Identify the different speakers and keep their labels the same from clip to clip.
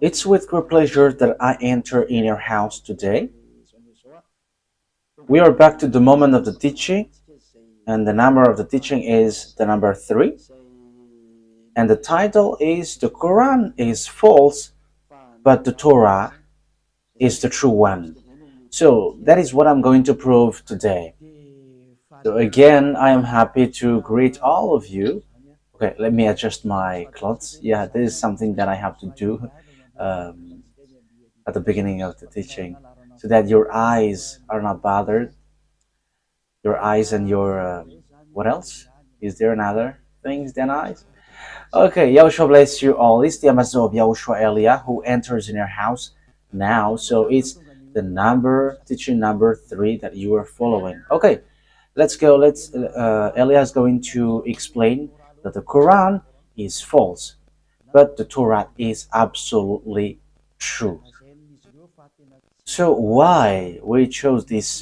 Speaker 1: It's with great pleasure that I enter in your house today. We are back to the moment of the teaching, and the number of the teaching is the number 3. And the title is The Quran is false, but the Torah is the true one. So that is what I'm going to prove today. So again, I am happy to greet all of you. Okay, let me adjust my clothes. Yeah, this is something that I have to do um, at the beginning of the teaching so that your eyes are not bothered. Your eyes and your, what else? Is there another things than eyes? Okay, Yahushua bless you all. It's the Amazon of Yahushua Elia who enters in your house now. So it's the teaching number 3 that you are following. Okay, let's go. Elia is going to explain that the Quran is false, but the Torah is absolutely true. So why we chose this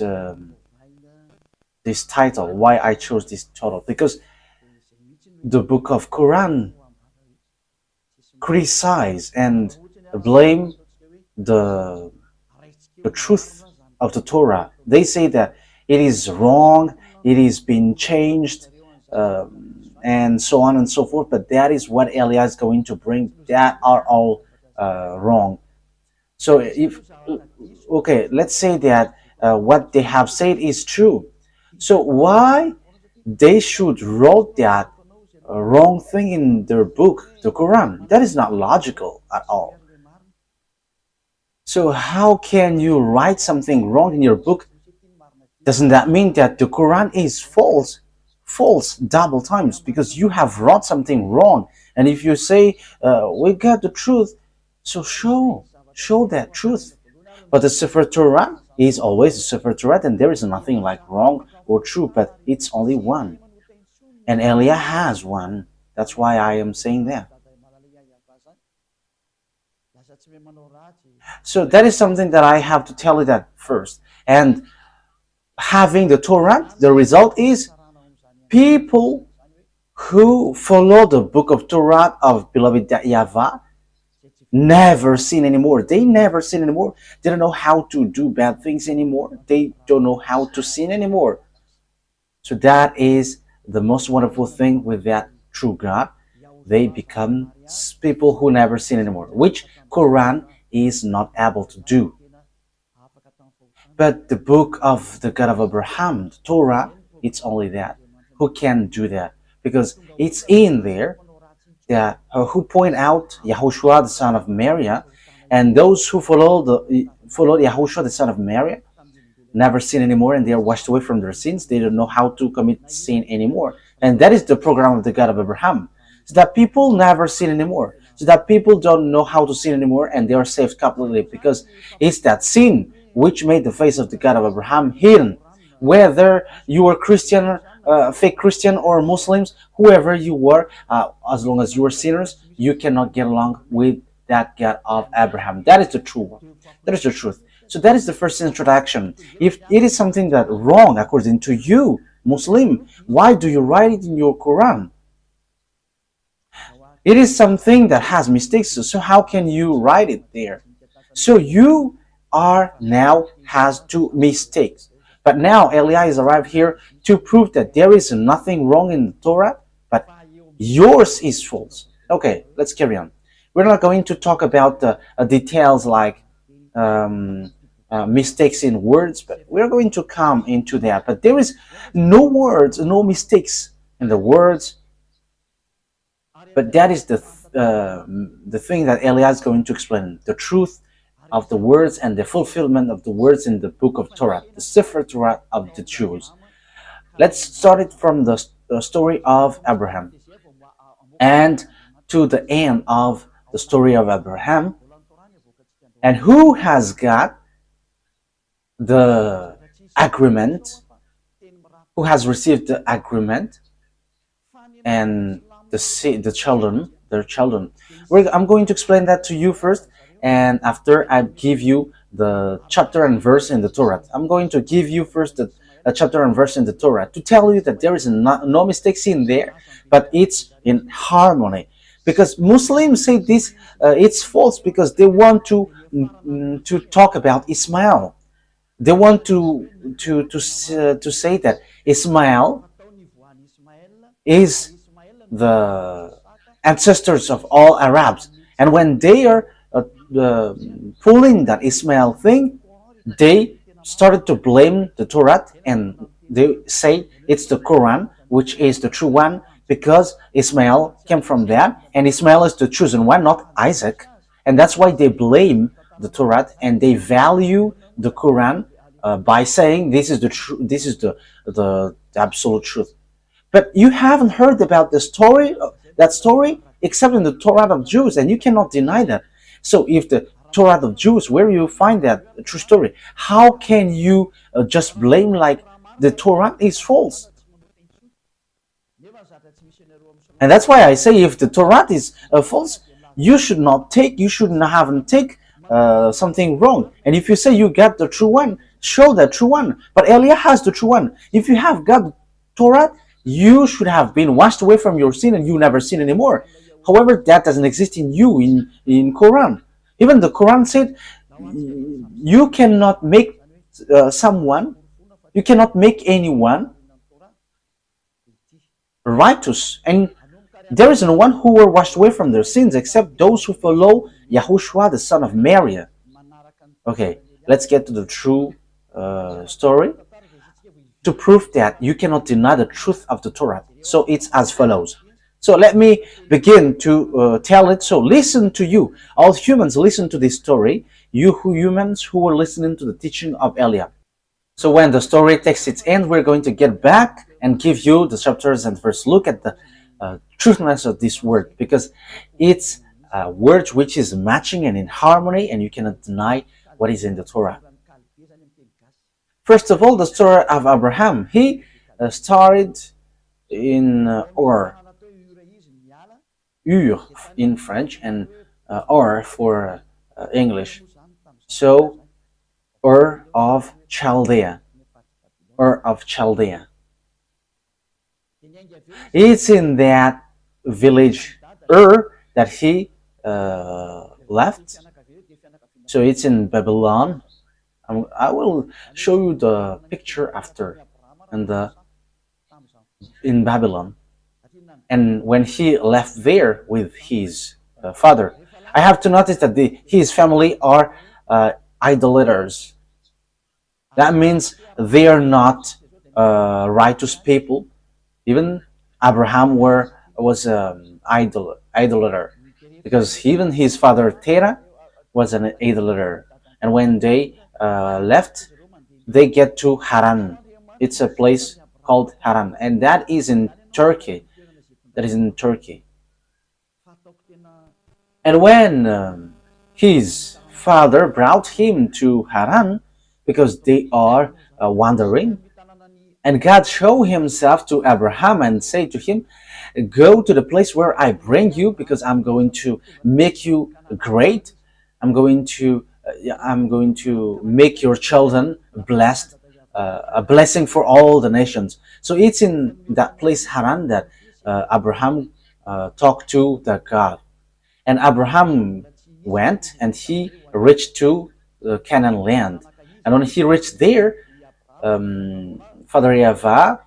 Speaker 1: title? Why I chose this title? Because the book of Quran criticize and blame the truth of the Torah. They say that it is wrong, it is being changed, and so on and so forth. But that is what Elia is going to bring. That are all wrong. So let's say that what they have said is true. So why they should wrote that wrong thing in their book, the Quran? That is not logical at all. So how can you write something wrong in your book? Doesn't that mean that the Quran is false? False double times, because you have wrote something wrong. And if you say we got the truth, so show that truth. But the Sefer Torah is always a Sefer Torah, and there is nothing like wrong or true, but it's only one. And Elia has one. That's why I am saying that. So that is something that I have to tell you that first. And having the Torah, the result is people who follow the book of Torah of beloved YAHVAH never sin anymore. They never sin anymore. They don't know how to do bad things anymore. They don't know how to sin anymore. So that is the most wonderful thing with that true God. They become people who never sin anymore, which Quran is not able to do. But the book of the God of Abraham, the Torah, it's only that. Who can do that? Because it's in there that who point out YAHOSHUAH, the son of Mary, and those who follow YAHOSHUAH, the son of Mary, never sin anymore, and they are washed away from their sins. They don't know how to commit sin anymore. And that is the program of the God of Abraham. So that people never sin anymore. So that people don't know how to sin anymore, and they are saved completely, because it's that sin which made the face of the God of Abraham hidden. Whether you are Christian, fake Christian, or Muslims, whoever you were, as long as you are sinners, you cannot get along with that God of Abraham. That is the true one. That is the truth. So that is the first introduction. If it is something that wrong according to you, Muslim, why do you write it in your Quran? It is something that has mistakes, so how can you write it there? So you are now has 2 mistakes. But now Elia is arrived here to prove that there is nothing wrong in the Torah, but yours is false. Okay, let's carry on. We're not going to talk about the details like mistakes in words, but we're going to come into that. But there is no words, no mistakes in the words. But that is the thing that Elia is going to explain, the truth of the words and the fulfillment of the words in the book of Torah, the Sefer Torah of the Jews. Let's start it from the story of Abraham and to the end of the story of Abraham. And who has got the agreement? Who has received the agreement? And the children, their children. I'm going to explain that to you first, and after I give you the chapter and verse in the Torah. I'm going to give you first the chapter and verse in the Torah to tell you that there is no mistakes in there, but it's in harmony. because Muslims say this it's false because they want to talk about Ismail. They want to say that Ismail is the ancestors of all Arabs, and when they are pulling that Ismail thing, they started to blame the Torah, and they say it's the Quran which is the true one because Ismail came from that, and Ismail is the chosen one, not Isaac, and that's why they blame the Torah and they value the Quran by saying this is the this is the absolute truth. But you haven't heard about the story, that story, except in the Torah of Jews, and you cannot deny that. So if the Torah of Jews, where you find that true story, how can you just blame like the Torah is false? And that's why I say if the Torah is false, you should not take, you shouldn't have take something wrong. And if you say you got the true one, show the true one. But Elia has the true one. If you have got the Torah, you should have been washed away from your sin and you never sin anymore. However, that doesn't exist in you, in Quran. Even the Quran said you cannot make someone, you cannot make anyone righteous, and there is no one who were washed away from their sins except those who follow YAHOSHUAH, the son of Mary. Okay, let's get to the true story to prove that you cannot deny the truth of the Torah. So it's as follows. So let me begin to tell it. So listen to you, all humans, listen to this story, you humans who were listening to the teaching of Elia. So when the story takes its end, we're going to get back and give you the chapters and verse. Look at the truthness of this word, because it's a word which is matching and in harmony, and you cannot deny what is in the Torah. First of all, the story of Abraham. He started in Ur in French, and Ur for English. So Ur of Chaldea. Ur of Chaldea. It's in that village Ur that he left. So it's in Babylon. I will show you the picture after, and in Babylon. And when he left there with his father, I have to notice that his family are idolaters. That means they are not righteous people. Even Abraham was an idolater, because even his father Terah was an idolater. And when they left, they get to Haran. It's a place called Haran, and that is in Turkey. That is in Turkey. And when his father brought him to Haran, because they are wandering, and God showed himself to Abraham and said to him, go to the place where I bring you, because I'm going to make you great. I'm going to make your children blessed, a blessing for all the nations. So it's in that place Haran that Abraham talked to the God. And Abraham went and he reached to the Canaan land. And when he reached there, Father YAHVAH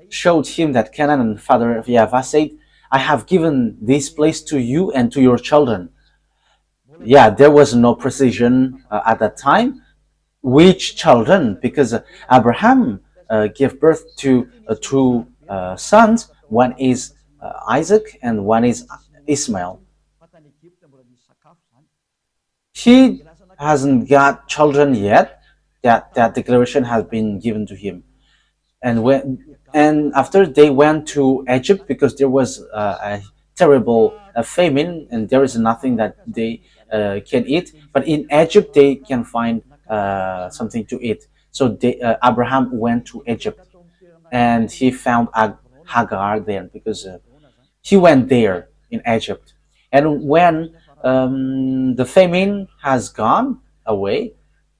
Speaker 1: showed him that Canaan, and Father YAHVAH said, I have given this place to you and to your children. Yeah, there was no precision at that time. Which children? Because Abraham gave birth to two sons. One is Isaac and one is Ismail. He hasn't got children yet. That declaration has been given to him. And after they went to Egypt, because there was a terrible famine and there is nothing that they can eat. But in Egypt they can find something to eat. So Abraham went to Egypt, and he found Hagar there, because he went there in Egypt. And when the famine has gone away,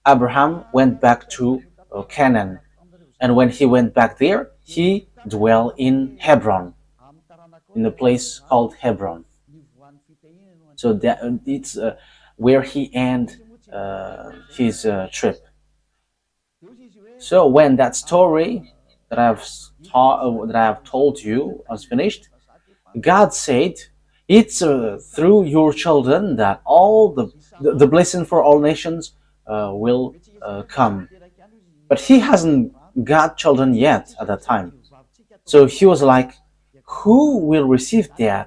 Speaker 1: Abraham went back to Canaan. And when he went back there, he dwelled in Hebron, in a place called Hebron. So that it's where he end his trip. So when that story that that I have told you was finished, God said, "It's through your children that all the blessing for all nations will come." But he hasn't got children yet at that time. So he was like, "Who will receive that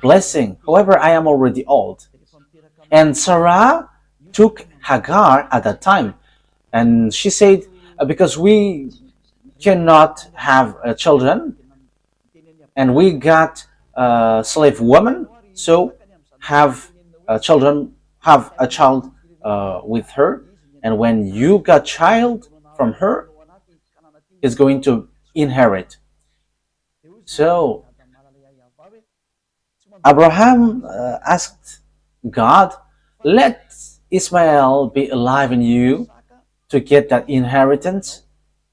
Speaker 1: blessing? However, I am already old." And Sarah took Hagar at that time, and she said, "Because we cannot have children, and we got a slave woman, so have children, have a child with her, and when you got child from her, is going to inherit." So Abraham asked God, "Let Ismael be alive in you to get that inheritance,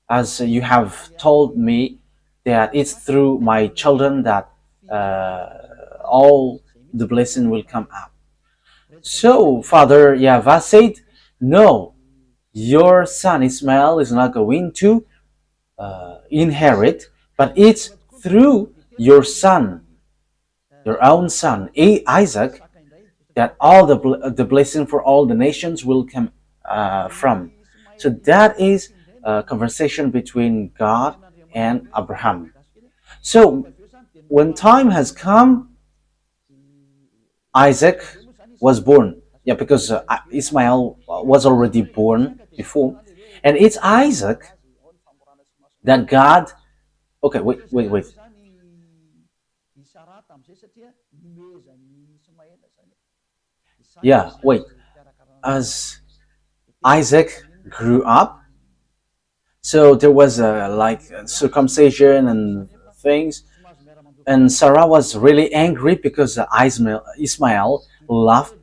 Speaker 1: as you have told me that it's through my children that all the blessing will come up." So Father YAHVAH said, "No, your son Ismael is not going to inherit, but it's through your son, your own son, Isaac, that all the blessing for all the nations will come from." So that is a conversation between God and Abraham. So when time has come, Isaac was born. Yeah, because Ismael was already born before. And it's Isaac that God. Okay, wait. Yeah, wait. As Isaac grew up, so there was like circumcision and things, and Sarah was really angry because Ismael loved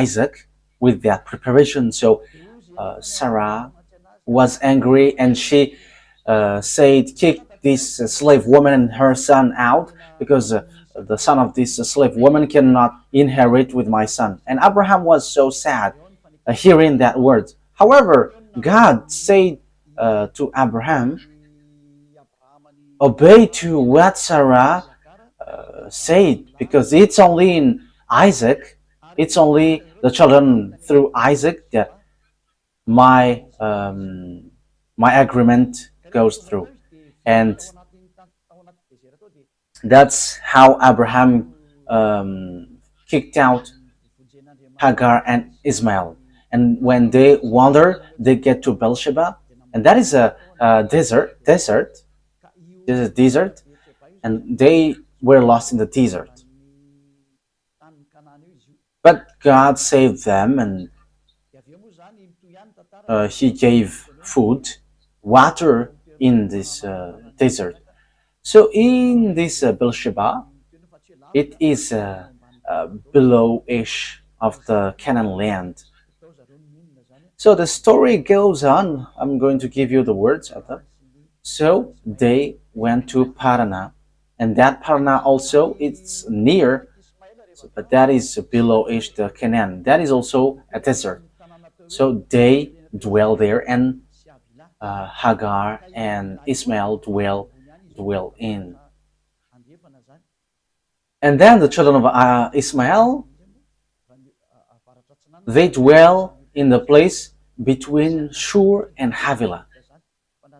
Speaker 1: Isaac with that preparation. So Sarah was angry, and she said, "Kick this slave woman and her son out, because the son of this slave woman cannot inherit with my son." And Abraham was so sad hearing that word. However, God said to Abraham, "Obey to what Sarah said, because it's only in Isaac, it's only the children through Isaac that my my agreement goes through." And that's how Abraham kicked out Hagar and Ismail. And when they wander, they get to Beersheba, and that is a desert, and they were lost in the desert. But God saved them, and He gave food, water in this desert. So in this Beersheba, it is below-ish of the Canaan land. So the story goes on. I'm going to give you the words of them. So they went to Parana, and that Parana also it's near, but that is below-ish the Canaan. That is also a desert. So they dwell there, and Hagar and Ismail dwell in. And then the children of Ismail, they dwell in the place between Shur and Havilah.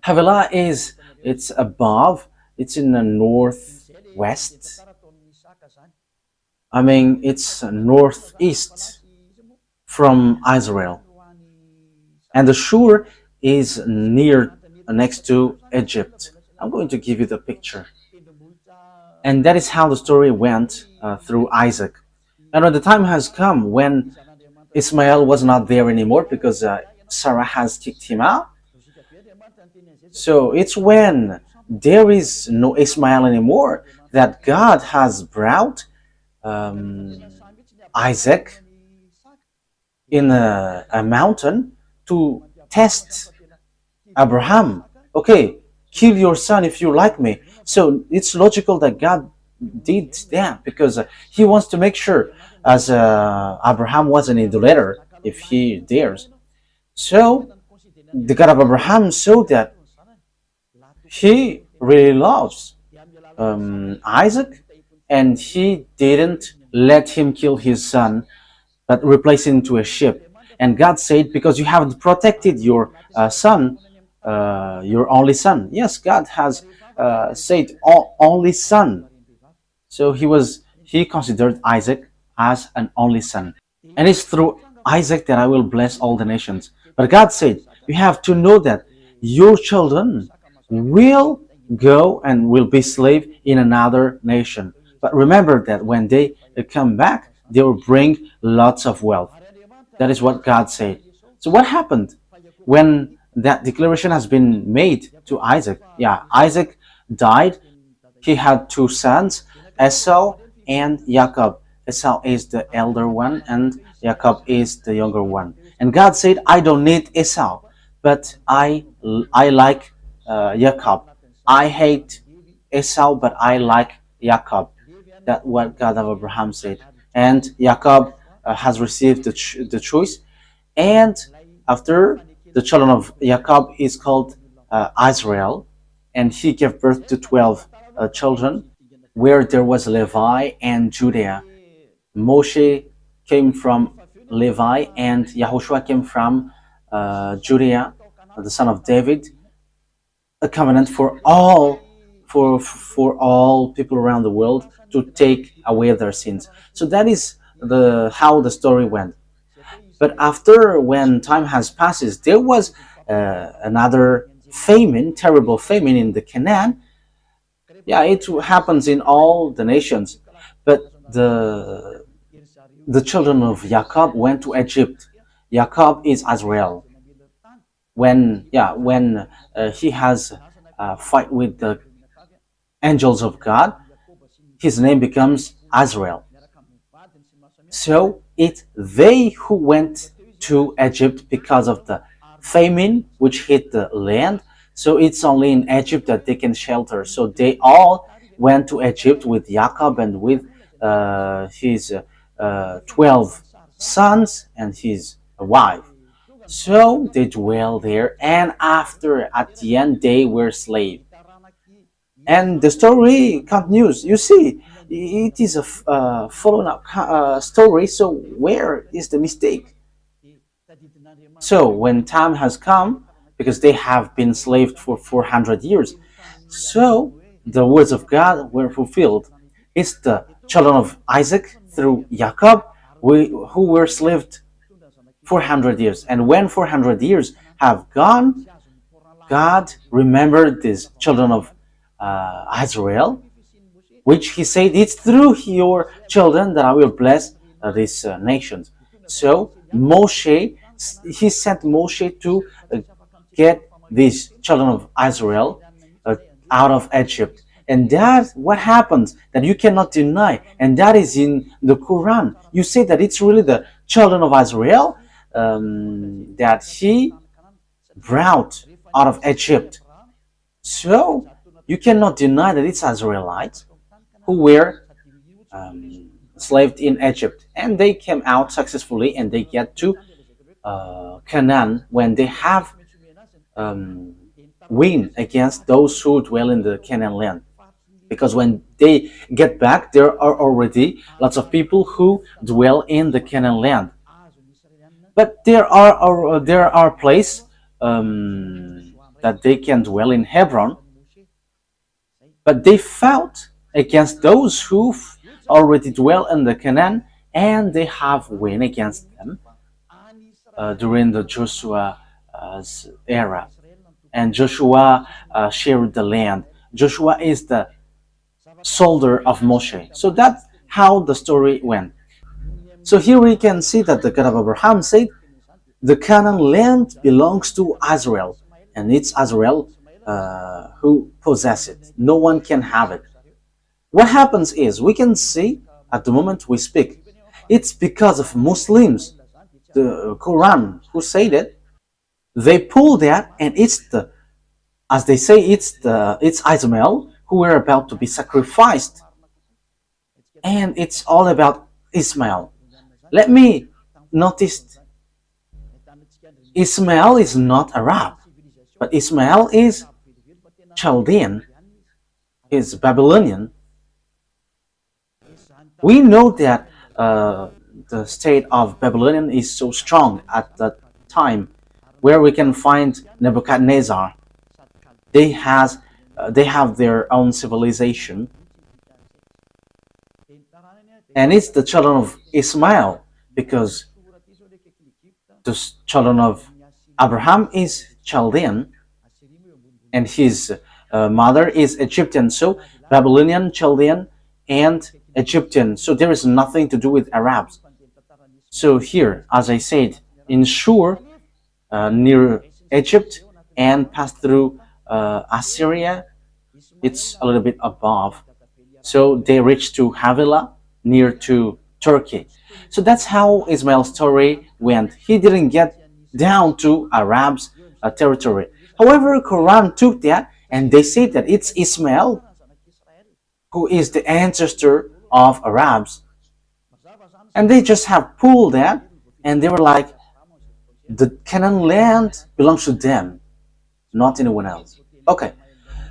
Speaker 1: Havilah it's above, it's in the northwest. I mean, it's northeast from Israel. And the Shur is next to Egypt. I'm going to give you the picture. And that is how the story went through Isaac. And when the time has come when Ismael was not there anymore because Sarah has kicked him out, so it's when there is no Ismael anymore that God has brought Isaac in a mountain to test Abraham. Okay, kill your son if you like me. So it's logical that God did that because he wants to make sure, as Abraham was an idolater, if he dares. So the God of Abraham saw that he really loves Isaac, and he didn't let him kill his son, but replace him into a sheep. And God said, because you haven't protected your son, your only son. Yes, God has said only son. So he considered Isaac as an only son. And it's through Isaac that I will bless all the nations. But God said, you have to know that your children will go and will be slave in another nation. But remember that when they come back, they will bring lots of wealth. That is what God said. So what happened when that declaration has been made to Isaac? Yeah, Isaac died. He had two sons, Esau and Jacob. Esau is the elder one and Jacob is the younger one. And God said, I don't need Esau, but I like Jacob. I hate Esau, but I like Jacob. That's what God of Abraham said. And Jacob has received the choice. And after, the children of Jacob is called Israel, and he gave birth to 12 children, where there was Levi and Judah. Moshe came from Levi, and YAHOSHUAH came from Judah, the son of David. A covenant for all people around the world to take away their sins. So that is how the story went. But after, when time has passed, there was another famine, terrible famine in the Canaan. Yeah, it happens in all the nations. But the children of Jacob went to Egypt. Jacob is Israel. When he has a fight with the angels of God, his name becomes Israel. So it's they who went to Egypt because of the famine which hit the land. So it's only in Egypt that they can shelter. So they all went to Egypt with Jacob and with his 12 sons and his wife. So they dwell there, and at the end, they were slaves. And the story continues. You see, it is a following up story. So where is the mistake? So when time has come, because they have been enslaved for 400 years, so the words of God were fulfilled. It's the children of Isaac through Jacob who were enslaved 400 years. And when 400 years have gone, God remembered these children of Israel, which he said, it's through your children that I will bless these nations. So Moshe, he sent Moshe to get these children of Israel out of Egypt. And that's what happens, that you cannot deny. And that is in the Quran. You say that it's really the children of Israel that he brought out of Egypt. So you cannot deny that it's Israelites who were enslaved in Egypt. And they came out successfully, and they get to Canaan when they have win against those who dwell in the Canaan land. Because when they get back, there are already lots of people who dwell in the Canaan land. But there are places that they can dwell in Hebron. But they fought against those who already dwell in the Canaan, and they have win against them during the Joshua's era. And Joshua shared the land. Joshua is the soldier of Moshe. So that's how the story went. So here we can see that the God of Abraham said, the Canaan land belongs to Israel, and it's Israel who possess it. No one can have it. What happens is, we can see at the moment we speak, it's because of Muslims, the Quran, who said it. They pull that, and it's as they say, it's Ismail who were about to be sacrificed and it's all about Ismail. Let me notice Ismail is not Arab, but Ismail is Chaldean, is Babylonian. We know that the state of Babylonian is so strong at that time, where we can find Nebuchadnezzar. They have their own civilization, and it's the children of Ismail, because the children of Abraham is Chaldean, and his mother is Egyptian. So Babylonian, Chaldean, and Egyptian. So there is nothing to do with Arabs. So here, as I said, in Shur, near Egypt, and pass through Assyria, it's a little bit above. So they reach to Havilah, near to Turkey. So that's how Ismail's story went. He didn't get down to Arabs' territory. However, Quran took that and they say that it's Ismail who is the ancestor of Arabs. And they just have pulled that and they were like, the Canaan land belongs to them, not anyone else. Okay,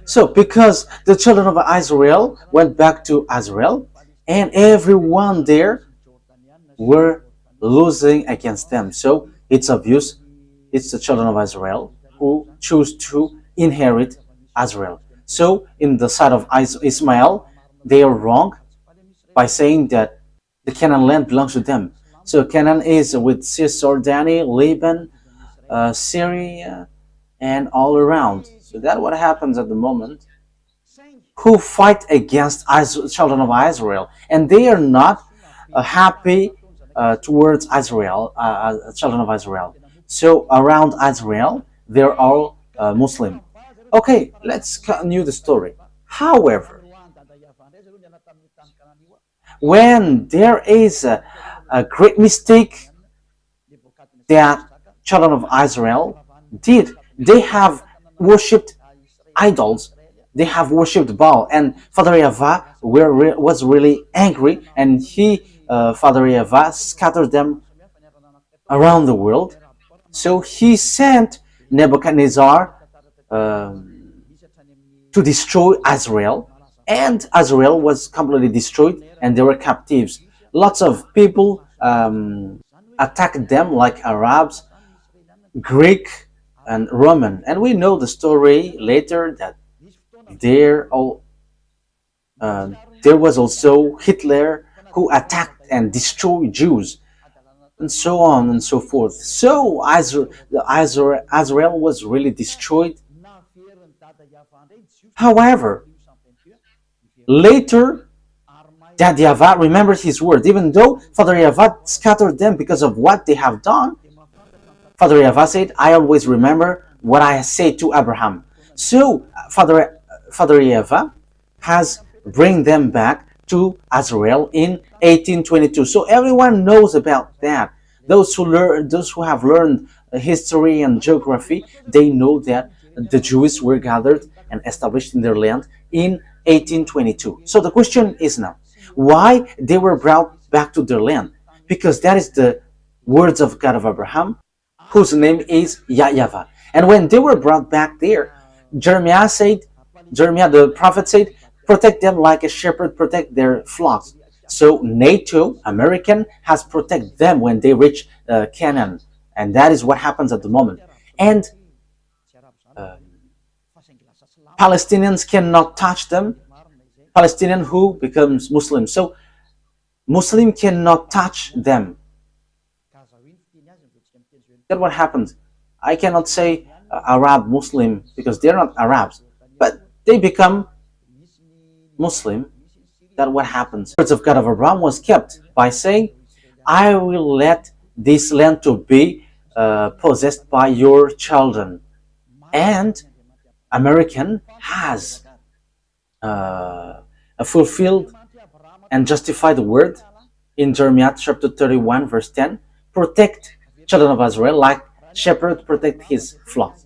Speaker 1: so because the children of Israel went back to Israel and everyone there were losing against them. So it's obvious it's the children of Israel who choose to inherit Israel. So in the side of Ismail, they are wrong by saying that the Canaan land belongs to them. So Canaan is with Cisjordania, Lebanon, Syria, and all around. So that's what happens at the moment. Who fight against children of Israel, and they are not happy towards Israel, children of Israel. So around Israel, they're all Muslim. Okay, let's continue the story. However, when there is a great mistake that children of Israel did, they have worshipped idols. They have worshipped Baal, and Father YAHVAH was really angry, and Father YAHVAH scattered them around the world. So he sent Nebuchadnezzar to destroy Israel, and Israel was completely destroyed, and they were captives. Lots of people attacked them, like Arabs, Greek, and Roman, and we know the story later that there was also Hitler who attacked and destroyed Jews, and so on and so forth. So Israel was really destroyed. However, later, that YAHVAH remembered his word. Even though Father YAHVAH scattered them because of what they have done, Father YAHVAH said, I always remember what I said to Abraham. So Father YAHVAH has bring them back to Israel in 1822. So everyone knows about that. Those who have learned history and geography, they know that the Jews were gathered and established in their land in 1822. So the question is now, why they were brought back to their land? Because that is the words of God of Abraham, whose name is YAHVAH. And when they were brought back there, Jeremiah the prophet said, protect them like a shepherd protect their flocks. So NATO, American, has protected them when they reach Canaan. And that is what happens at the moment. And Palestinians cannot touch them. Palestinian who becomes Muslim. So Muslim cannot touch them. That's what happens. I cannot say Arab Muslim because they're not Arabs, but they become Muslim. That's what happens. The words of God of Abraham was kept by saying, I will let this land to be possessed by your children. And American has fulfilled and justified the word in Jeremiah chapter 31 verse 10, protect children of Israel like shepherd protect his flock.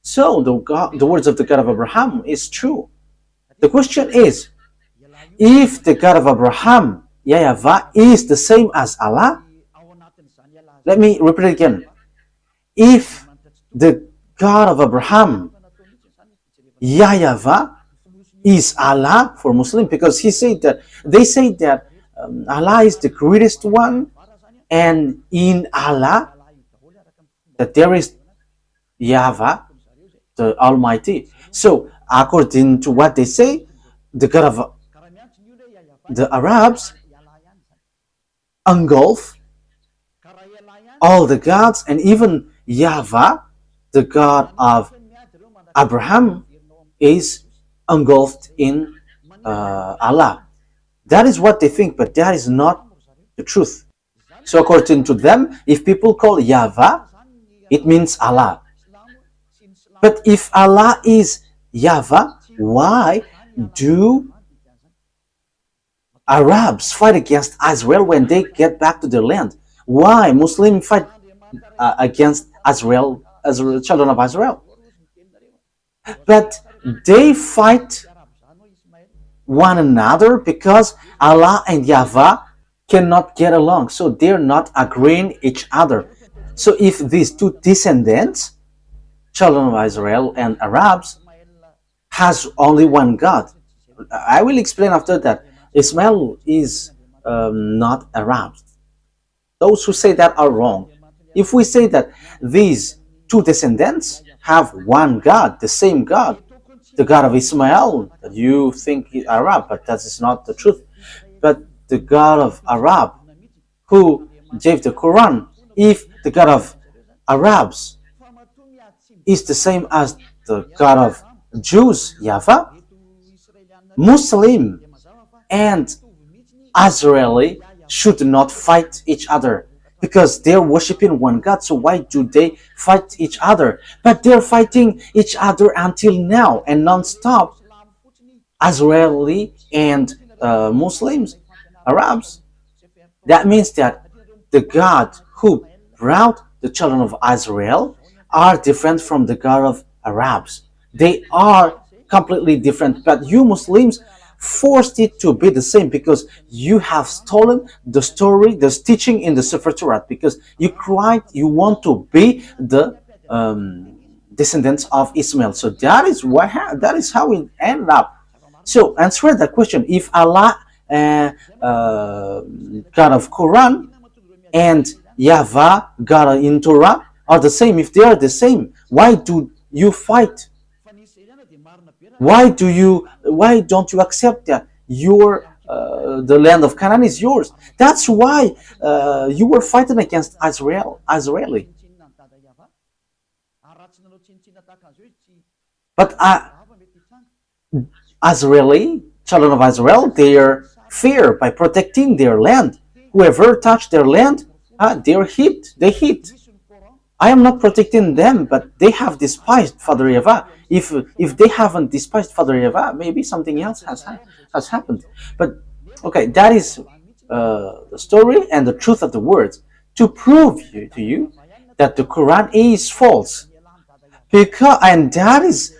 Speaker 1: So the words of the God of Abraham is true. The question is if the God of Abraham, YAHVAH, is the same as Allah, let me repeat it again. If the God of Abraham, YAHVAH, is Allah for Muslim, because they say that Allah is the greatest one, and in Allah that there is YAHVAH, the Almighty. So according to what they say, the God of the Arabs engulf all the gods, and even YAHVAH, the God of Abraham, is engulfed in Allah. That is what they think, but that is not the truth. So according to them, if people call YAHVAH, it means Allah. But if Allah is YAHVAH, why do Arabs fight against Israel when they get back to their land? Why Muslims fight against Israel, children of Israel? But they fight one another because Allah and YAHVAH cannot get along, so they're not agreeing each other. So if these two descendants, children of Israel and Arabs, has only one God, I will explain after that. Ismail is not Arab. Those who say that are wrong. If we say that these two descendants have one God, the same God, the God of Ismail, that you think is Arab, but that is not the truth. But the God of Arab, who gave the Quran, if the God of Arabs is the same as the God of Jews, YAHVAH, Muslim and Israeli should not fight each other because they're worshiping one God. So why do they fight each other? But they're fighting each other until now and non-stop. Israeli and Muslims, Arabs. That means that the God who brought the children of Israel are different from the God of Arabs. They are completely different, but you Muslims forced it to be the same because you have stolen the story, the teaching in the Sefer Torah, because you want to be the descendants of Ismail. So that is how it ended up. So answer that question: if Allah, God of Quran, and YAHVAH, God in Torah, are the same, if they are the same, why do you fight? Why don't you accept that the land of Canaan is yours? That's why you were fighting against Israeli. But Israeli, children of Israel, they are fear by protecting their land. Whoever touched their land, they're hit. They hit. I am not protecting them, but they have despised Father YAHVAH. If they haven't despised Father YAHVAH, maybe something else has happened. But okay, that is the story and the truth of the words to prove to you that the Quran is false. And that is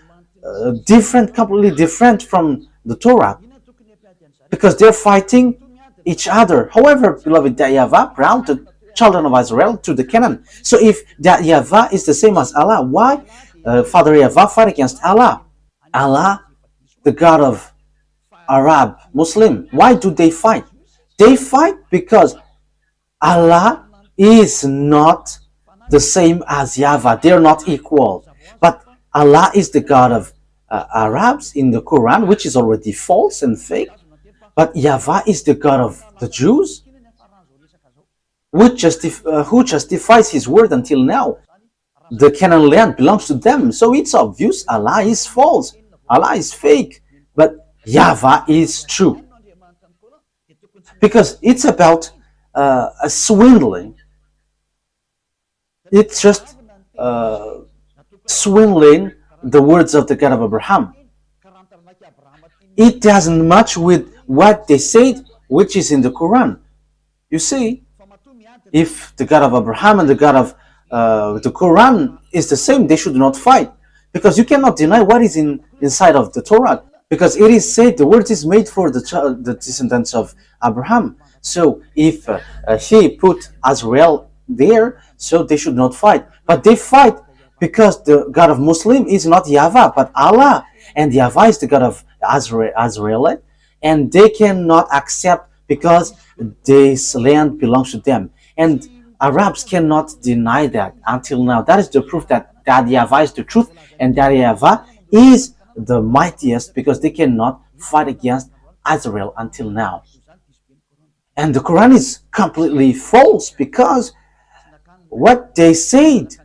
Speaker 1: different, completely different from the Torah, because they're fighting each other. However, beloved, that YAHVAH brought the children of Israel to the Canaan. So if that YAHVAH is the same as Allah, why Father YAHVAH fight against Allah? Allah, the God of Arab, Muslim, why do they fight? They fight because Allah is not the same as YAHVAH. They're not equal. But Allah is the God of Arabs in the Quran, which is already false and fake. But YAHVAH is the God of the Jews, who justifies his word until now. The Canaan land belongs to them. So it's obvious Allah is false. Allah is fake. But YAHVAH is true. Because it's about a swindling. It's just swindling the words of the God of Abraham. It doesn't match with what they said, which is in the Quran. You see, if the God of Abraham and the God of the Quran is the same, they should not fight, because you cannot deny what is inside of the Torah, because it is said the word is made for the descendants of Abraham. So if he put Israel there, so they should not fight. But they fight because the God of Muslim is not YAHVAH, but Allah. And YAHVAH is the God of Israel. And they cannot accept because this land belongs to them. And Arabs cannot deny that until now. That is the proof that YAHVAH is the truth and that YAHVAH is the mightiest, because they cannot fight against Israel until now. And the Quran is completely false, because what they said,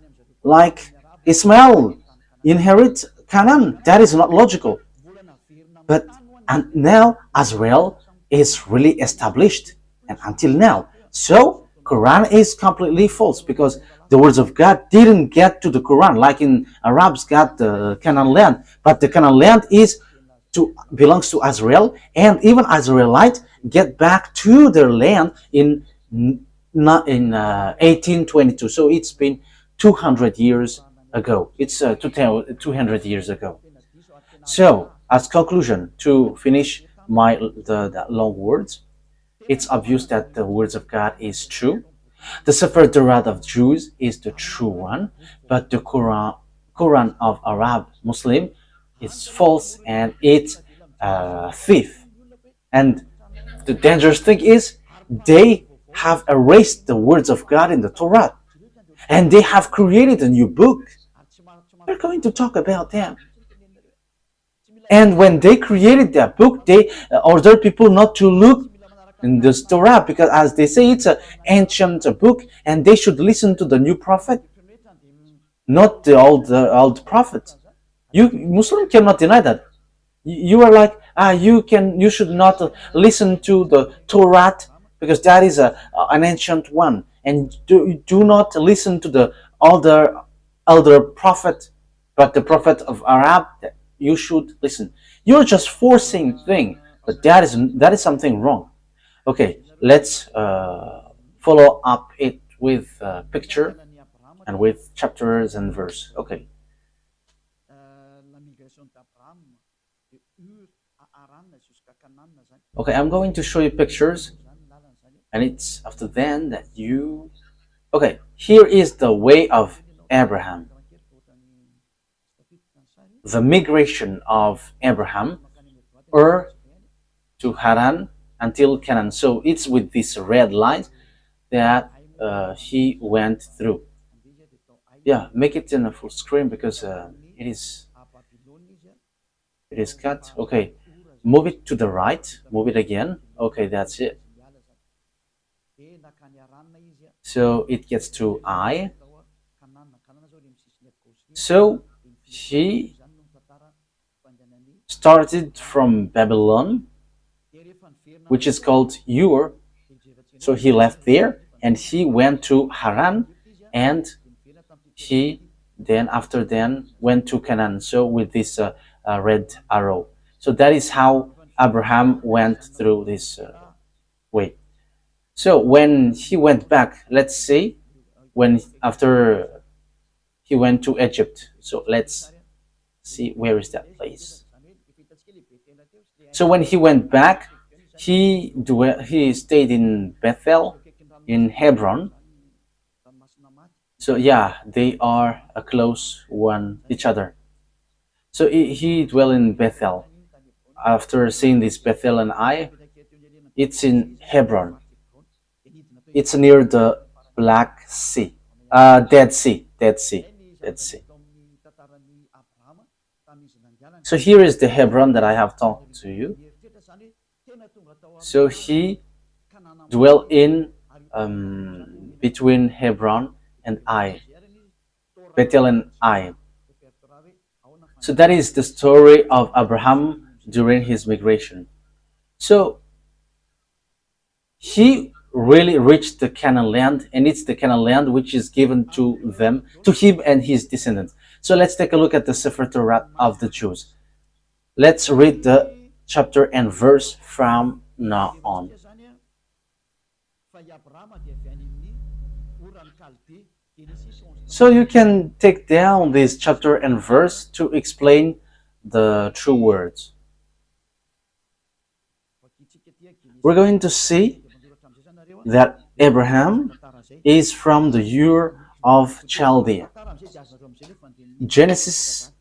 Speaker 1: like Ismail inherit Canaan, that is not logical. But and now Israel is really established, and until now. So Quran is completely false, because the words of God didn't get to the Quran, like in Arabs got the Canaan land, but the Canaan land belongs to Israel, and even Israelites get back to their land in 1822. So it's been 200 years ago. It's 200 years ago. So as conclusion, to finish the long words, it's obvious that the words of God is true. The Sefer Torah of Jews is the true one, but the Quran of Arab Muslim is false, and it's thief. And the dangerous thing is they have erased the words of God in the Torah, and they have created a new book. We're going to talk about them. And when they created that book, they ordered people not to look in this Torah, because as they say, it's an ancient book, and they should listen to the new prophet, not the old prophet. You Muslim cannot deny that. You are like, you should not listen to the Torah, because that is an ancient one, and do not listen to the elder prophet, but the prophet of Arab, you should listen. You're just forcing thing, but that is something wrong. Okay, let's follow up it with a picture and with chapters and verse. Okay. Okay, I'm going to show you pictures, and it's after then that you... Okay, here is the way of Abraham. The migration of Abraham, to Haran until Canaan. So it's with this red line that he went through. Yeah, make it in a full screen, because it is cut. Okay, move it to the right, move it again. Okay, that's it. So it gets to I. So he started from Babylon, which is called Ur. So he left there and he went to Haran, and he then went to Canaan. So with this red arrow. So that is how Abraham went through this way. So when he went back, let's say, after he went to Egypt. So let's see, where is that place? So when he went back, he stayed in Bethel, in Hebron. So yeah, they are a close each other. So he dwelled in Bethel. After seeing this Bethel and Ai, it's in Hebron. It's near the Black Sea, Dead Sea. So here is the Hebron that I have talked to you. So he dwelt in between Hebron and Ai, Bethel and Ai. So that is the story of Abraham during his migration. So he really reached the Canaan land, and it's the Canaan land which is given to him and his descendants. So let's take a look at the Sefer Torah of the Jews. Let's read the chapter and verse from now on. So you can take down this chapter and verse to explain the true words. we're going to see that Abraham is from the Ur of Chaldea. Genesis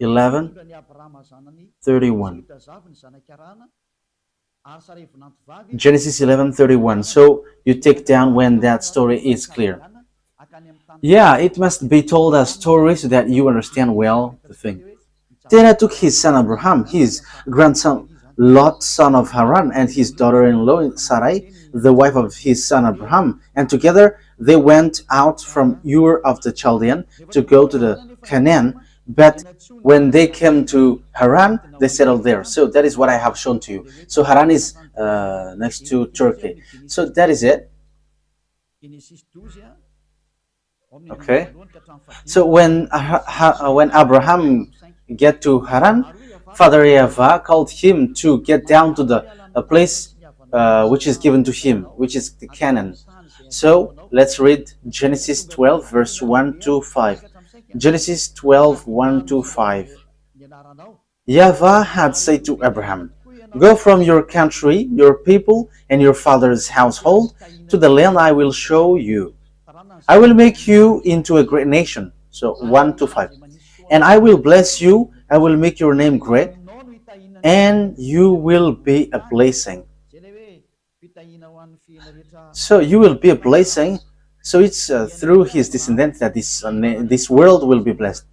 Speaker 1: 11:31. Genesis 11:31. So you take down when that story is clear. Yeah, it must be told as story so that you understand well the thing. Terah took his son Abraham, his grandson Lot, son of Haran, and his daughter-in-law Sarai, the wife of his son Abraham, and together they went out from Ur of the Chaldean to go to the Canaan. But when they came to Haran, they settled there. So that is what I have shown to you. So Haran is next to Turkey. So that is it. Okay. So when Abraham get to Haran, Father YAHVAH called him to get down to the place which is given to him, which is the Canaan. So let's read Genesis 12 verse 1 to 5. Genesis 12, 1 to 5. YAHVAH had said to Abraham, "Go from your country, your people, and your father's household to the land I will show you. I will make you into a great nation." So 1 to 5. "And I will bless you, I will make your name great, and you will be a blessing." So you will be a blessing. So it's through his descendants that this world will be blessed.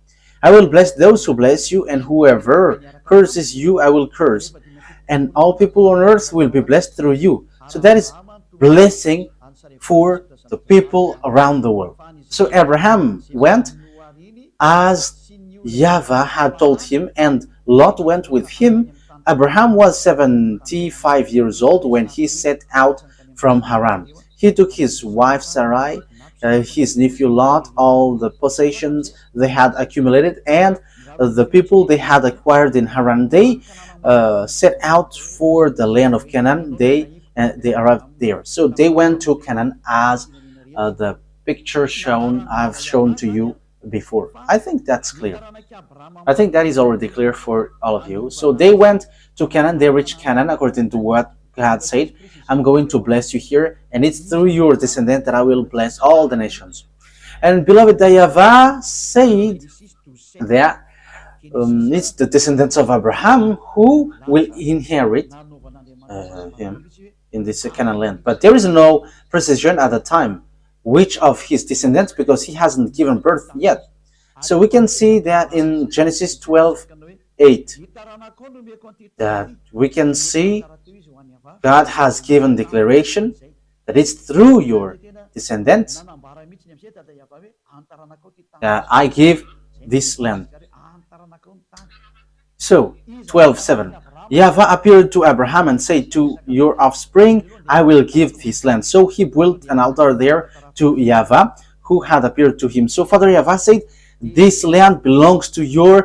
Speaker 1: "I will bless those who bless you, and whoever curses you, I will curse. And all people on earth will be blessed through you." So that is blessing for the people around the world. So Abraham went as YAHVAH had told him, and Lot went with him. Abraham was 75 years old when he set out from Haran. He took his wife Sarai, his nephew Lot, all the possessions they had accumulated, and the people they had acquired in Haran. They set out for the land of Canaan. They arrived there. So they went to Canaan as the picture I've shown to you before. I think that's clear. I think that is already clear for all of you. So they went to Canaan. They reached Canaan according to what God said. "I'm going to bless you here, and it's through your descendant that I will bless all the nations." And beloved, YAHVAH said that it's the descendants of Abraham who will inherit him in this Canaan land. But there is no precision at the time which of his descendants, because he hasn't given birth yet. So we can see that in Genesis 12:8, that we can see God has given declaration that it's through your descendants that I give this land. So 12:7, YAHVAH appeared to Abraham and said, "To your offspring I will give this land." So he built an altar there to YAHVAH, who had appeared to him. So Father YAHVAH said, "This land belongs to your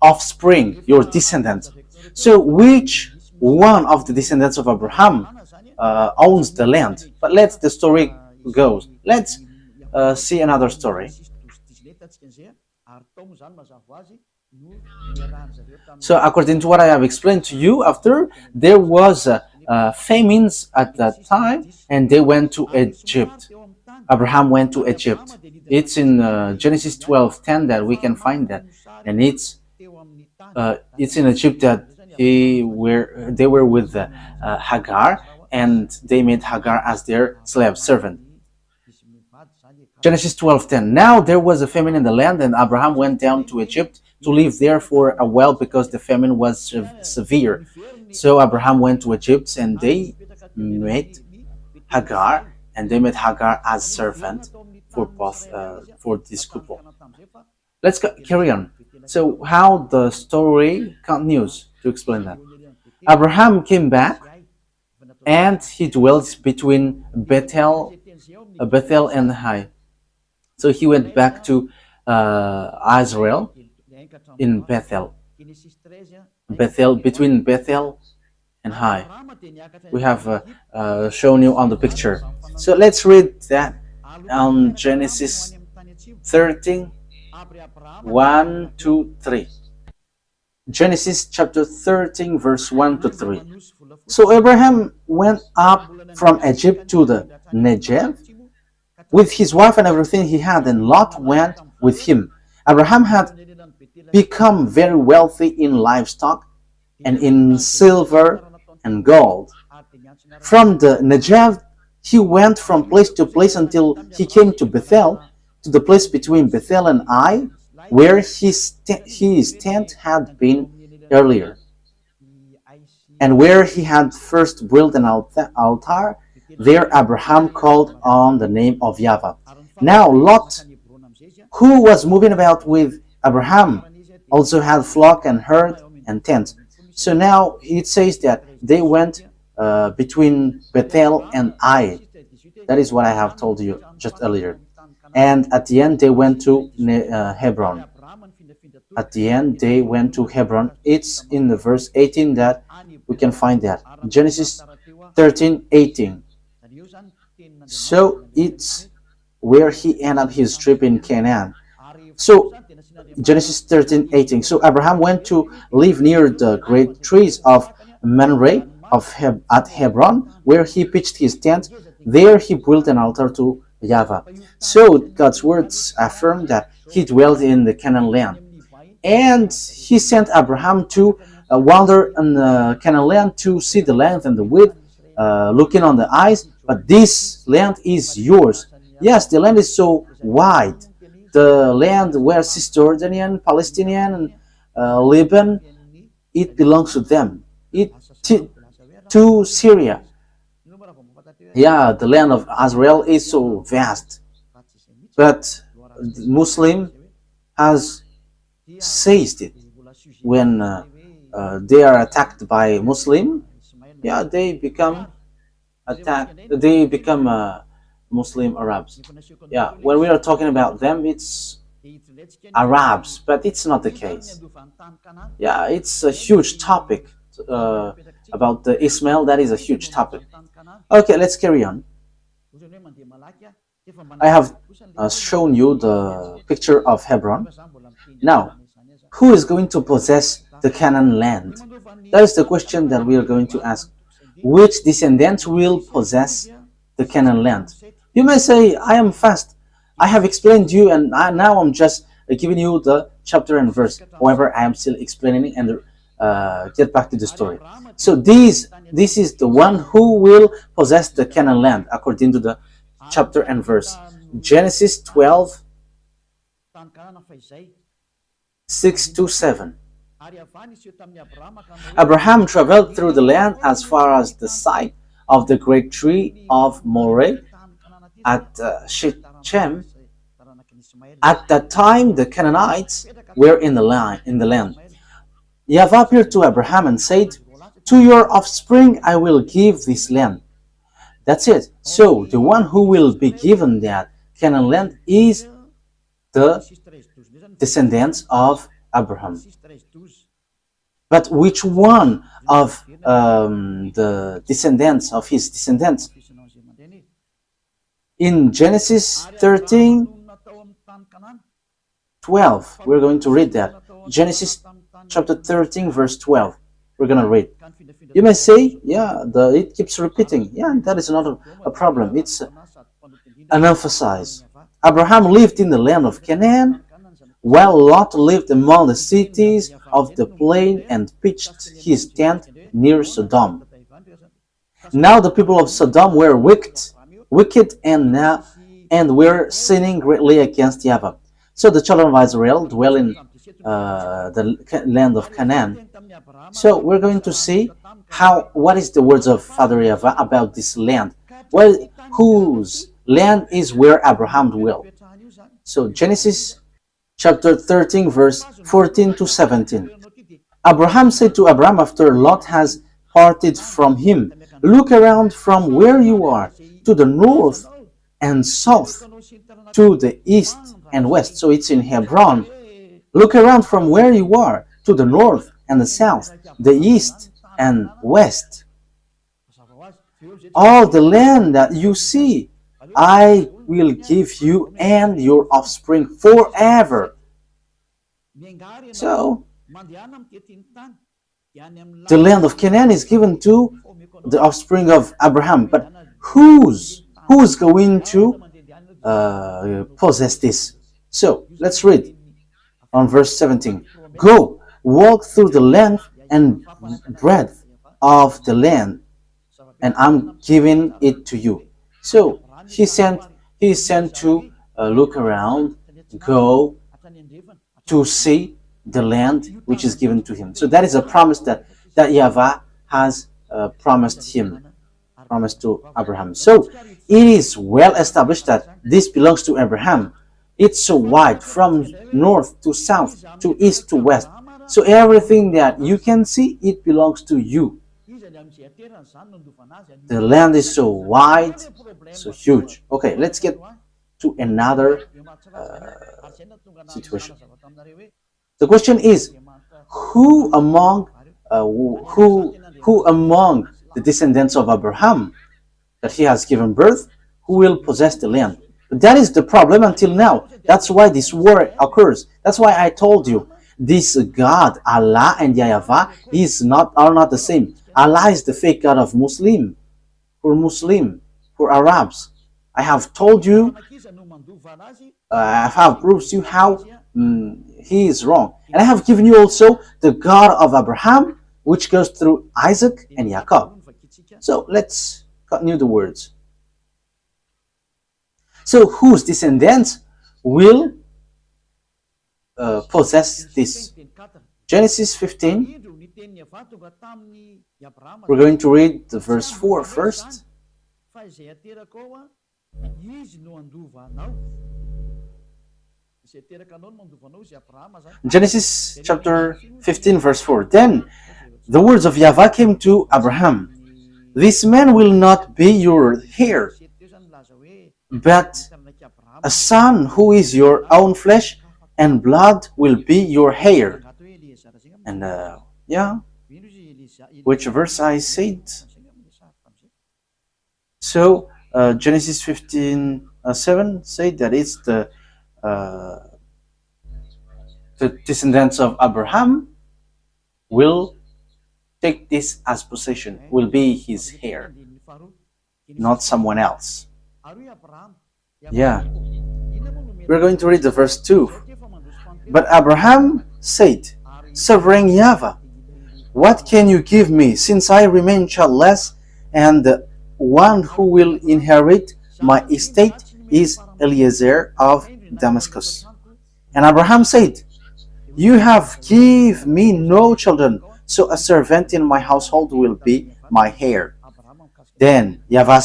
Speaker 1: offspring, your descendants." So which one of the descendants of Abraham owns the land? But let's the story goes. Let's see another story. So according to what I have explained to you, after there was famines at that time, and they went to Egypt. Abraham went to Egypt. It's in Genesis 12:10 that we can find that, and it's in Egypt that they were with Hagar, and they made Hagar as their slave servant. Genesis 12:10. Now there was a famine in the land, and Abraham went down to Egypt to live there for a while because the famine was severe. So Abraham went to Egypt, and they met Hagar, as servant for both for this couple. Let's carry on. So how the story continues to explain that. Abraham came back, and he dwelt between Bethel and Hai. So he went back to Israel in Bethel, between Bethel and Hai. We have shown you on the picture. So let's read that on Genesis 13, 1, 2, 3. Genesis chapter 13 verse 1 to 3. So Abraham went up from Egypt to the Negev with his wife and everything he had, and Lot went with him. Abraham had become very wealthy in livestock and in silver and gold. From the Negev, he went from place to place until he came to Bethel, to the place between Bethel and Ai, where his tent had been earlier, and where he had first built an altar. There Abraham called on the name of YAHVAH. Now Lot, who was moving about with Abraham, also had flock and herd and tents. So now it says that they went between Bethel and Ai. That is what I have told you just earlier. And at the end they went to Hebron. At the end they went to Hebron. It's in the verse 18 that we can find that. Genesis 13:18. So it's where he ended up his trip in Canaan. So Genesis 13:18. So Abraham went to live near the great trees of Mamre at Hebron, where he pitched his tent. There he built an altar to YAHVAH. So God's words affirm that he dwelt in the Canaan land, and he sent Abraham to wander in the Canaan land to see the length and the width, looking on the eyes. But this land is yours. Yes, the land is so wide. The land where Cisjordanian, Palestinian, and Lebanon, it belongs to them. To Syria. Yeah, the land of Israel is so vast. But Muslim has seized it. When they are attacked by Muslim, yeah, they become Muslim Arabs. Yeah, when we are talking about them, it's Arabs, but it's not the case. Yeah, it's a huge topic about the Ismail. That is a huge topic. Okay, let's carry on. I have shown you the picture of Hebron. Now, who is going to possess the Canaan land? That is the question that we are going to ask. Which descendants will possess the Canaan land? You may say, I am fast. I have explained you, and now I'm just giving you the chapter and verse. However, I am still explaining and get back to the story. So this is the one who will possess the Canaan land according to the chapter and verse. Genesis 12, 6 to 7. Abraham traveled through the land as far as the site of the great tree of Moreh at Shechem. At that time, the Canaanites were in the land. YAHVAH appeared to Abraham and said, "To your offspring I will give this land." That's it. So the one who will be given that Canaan land is the descendants of Abraham. But which one of the descendants of his descendants? In Genesis 13:12, we're going to read that. Genesis chapter 13, verse 12. We're going to read. You may say, yeah, it keeps repeating. Yeah, that is not a problem. It's an emphasis. Abraham lived in the land of Canaan, while Lot lived among the cities of the plain and pitched his tent near Sodom. Now the people of Sodom were wicked and were sinning greatly against YAHVAH. So the children of Israel dwell in the land of Canaan. So we're going to see what is the words of Father YAHVAH about this land. Well, whose land is where Abraham dwelt. So Genesis chapter 13, verse 14 to 17. Abraham said to Abram after Lot has parted from him, "Look around from where you are, to the north and south, to the east and west." So it's in Hebron. Look around from where you are, to the north and the south, the east and west. All the land that you see, I will give you and your offspring forever. So The land of Canaan is given to the offspring of Abraham. But who's going to possess this? So let's read on verse 17. Go, walk through the length and breadth of the land, and I'm giving it to you. So he is sent to look around, go to see the land which is given to him. So that is a promise that YAHVAH has promised to Abraham. So it is well established that this belongs to Abraham. It's so wide, from north to south, to east to west. So everything that you can see, it belongs to you. The land is so wide, so huge. Okay, let's get to another situation. The question is, who among the descendants of Abraham that he has given birth, who will possess the land? But that is the problem until now. That's why this war occurs. That's why I told you, this God, Allah and YAHVAH, are not the same. Allah is the fake God of Muslim, for Arabs. I have told you, I have proved you how he is wrong. And I have given you also the God of Abraham, which goes through Isaac and Jacob. So let's continue the words. So whose descendants will possess this? Genesis 15. We're going to read the verse 4 first. Genesis chapter 15 verse 4. Then the words of YAHVAH came to Abraham. This man will not be your heir, but a son who is your own flesh and blood will be your heir. And which verse I said? So Genesis 15:7 said that it's the descendants of Abraham will take this as possession, will be his heir, not someone else. Yeah. We're going to read the verse 2. But Abraham said, Sovereign YAHVAH, what can you give me, since I remain childless, and the one who will inherit my estate is Eliezer of Damascus? And Abraham said, You have given me no children, so a servant in my household will be my heir. Then YAHVAH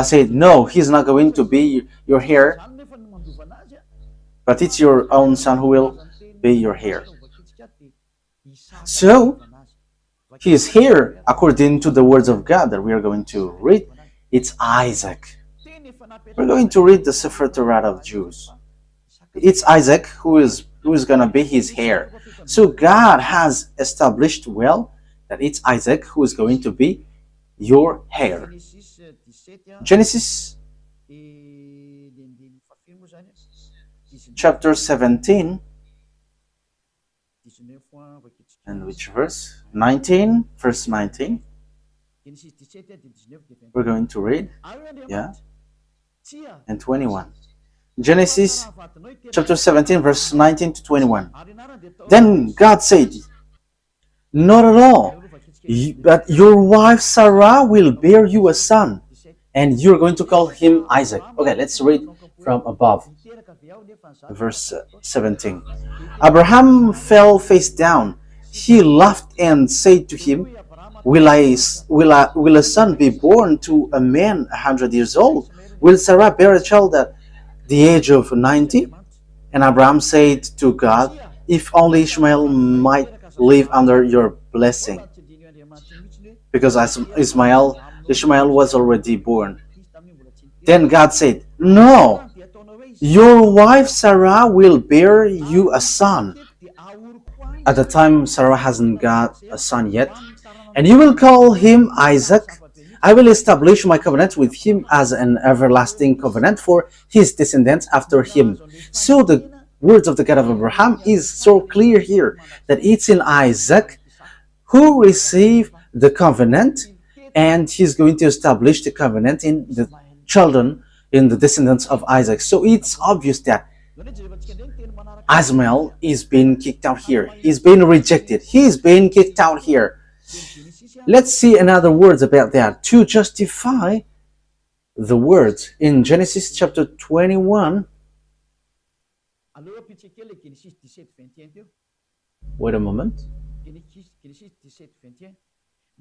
Speaker 1: said, No, he's not going to be your heir, but it's your own son who will be your heir. So his heir, according to the words of God that we are going to read, it's Isaac. We're going to read the Sefer Torah of Jews. It's Isaac who is going to be his heir. So God has established well that it's Isaac who is going to be your heir. Genesis chapter 17, and which verse? 19, verse 19. We're going to read, and 21. Genesis chapter 17, verse 19 to 21. Then God said, Not at all, but your wife Sarah will bear you a son, and you're going to call him Isaac. Okay, let's read from above. Verse 17. Abraham fell face down. He laughed and said to him, Will a son be born to a man 100 years old? Will Sarah bear a child at the age of 90? And Abraham said to God, If only Ishmael might live under your blessing. Because Ishmael was already born. Then God said, No, your wife Sarah will bear you a son. At the time, Sarah hasn't got a son yet. And you will call him Isaac. I will establish my covenant with him as an everlasting covenant for his descendants after him. So the words of the God of Abraham is so clear here, that it's in Isaac who received the covenant, and he's going to establish the covenant in the children, in the descendants of Isaac. So it's obvious that Ishmael is being kicked out here. He's being rejected. He's being kicked out here. Let's see another words about that to justify the words in Genesis chapter 21. Wait a moment.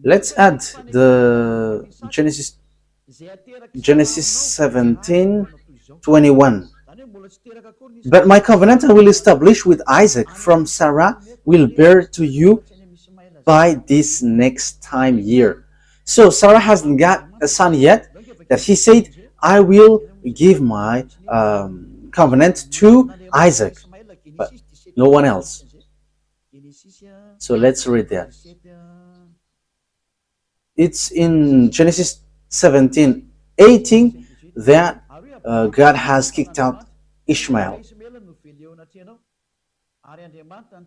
Speaker 1: Let's add the Genesis 17:21. But my covenant I will establish with Isaac from Sarah will bear to you by this next time year. So Sarah hasn't got a son yet, that he said, I will give my covenant to Isaac, but no one else. So let's read that. It's in Genesis 17:18 that God has kicked out Ishmael.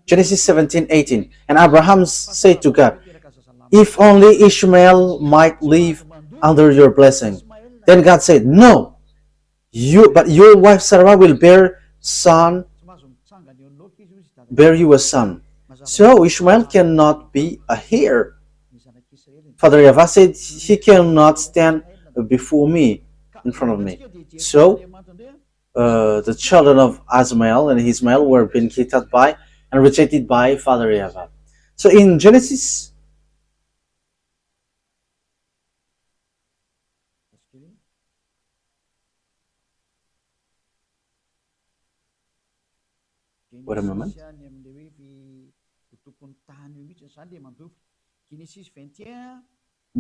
Speaker 1: Genesis 17:18. And Abraham said to God, if only Ishmael might live under your blessing. Then God said, no, but your wife Sarah will bear you a son. So Ishmael cannot be a heir. Father YAHVAH said, he cannot stand before me, in front of me. So the children of Ishmael and Ismael were being kicked out by and rejected by Father YAHVAH. So in Genesis wait a moment.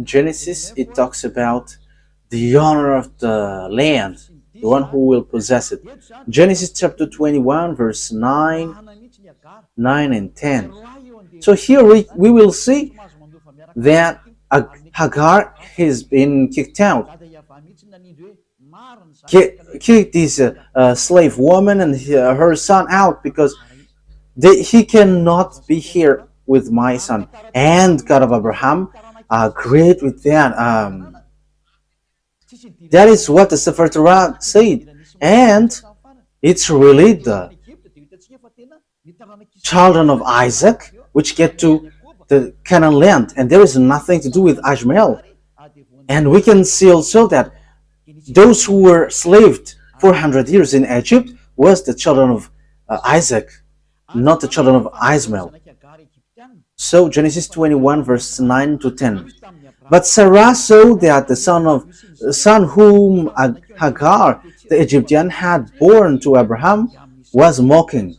Speaker 1: Genesis, it talks about the owner of the land, the one who will possess it. Genesis chapter 21, verse 9 and 10. So here we will see that Hagar has been kicked out. Kicked this slave woman and her son out because he cannot be here with my son. And God of Abraham agreed with that. That is what the Sefer Torah said. And it's really the children of Isaac which get to the Canaan land. And there is nothing to do with Ishmael. And we can see also that those who were slaved 400 years in Egypt was the children of Isaac, not the children of Ishmael. So Genesis 21 verse 9 to 10. But Sarah saw that the son whom Hagar the Egyptian had born to Abraham was mocking.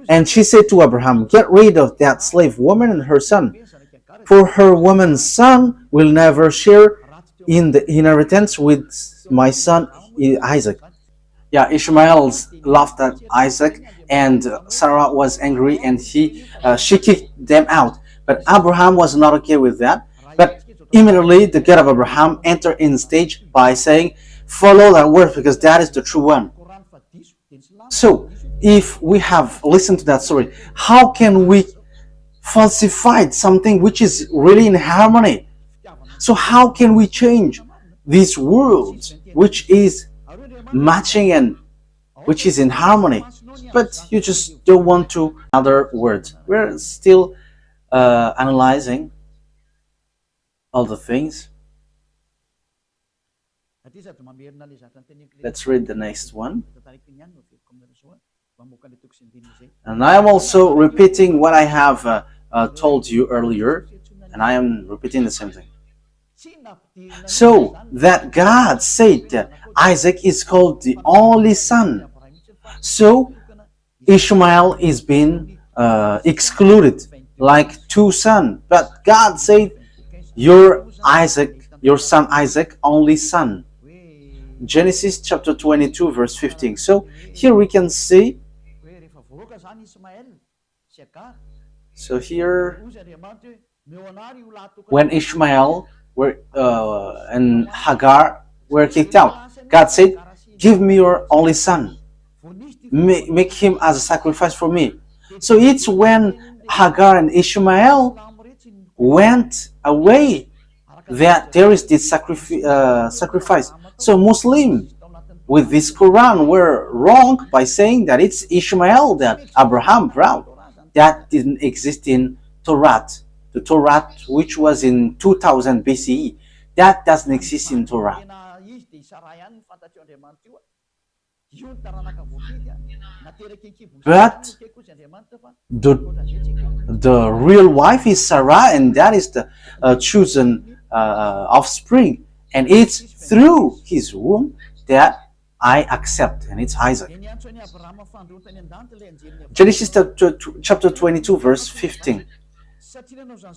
Speaker 1: And she said to Abraham, get rid of that slave woman and her son, for her woman's son will never share in the inheritance with my son Isaac. Yeah, Ishmael laughed at Isaac, and Sarah was angry, and she kicked them out. But Abraham was not okay with that. But immediately the God of Abraham entered in stage by saying, follow that word because that is the true one. So if we have listened to that story, how can we falsify something which is really in harmony? So how can we change these words which is matching and which is in harmony? But you just don't want to other words. We're still analyzing all the things. Let's read the next one. And I am also repeating what I have told you earlier, and I am repeating the same thing. So that God said that Isaac is called the only son. So Ishmael is being excluded like two sons. But God said, your son Isaac, only son. Genesis chapter 22 verse 15. So here we can see. So here, when Ishmael and Hagar were kicked out, God said, give me your only son. make him as a sacrifice for me. So it's when Hagar and Ishmael went away that there is this sacrifice. So Muslim with this Quran were wrong by saying that it's Ishmael that Abraham brought. That didn't exist in Torah. The Torah, which was in 2000 BCE, that doesn't exist in Torah. But the real wife is Sarah, and that is the chosen offspring, and it's through his womb that I accept, and it's Isaac. Genesis chapter 22 verse 15.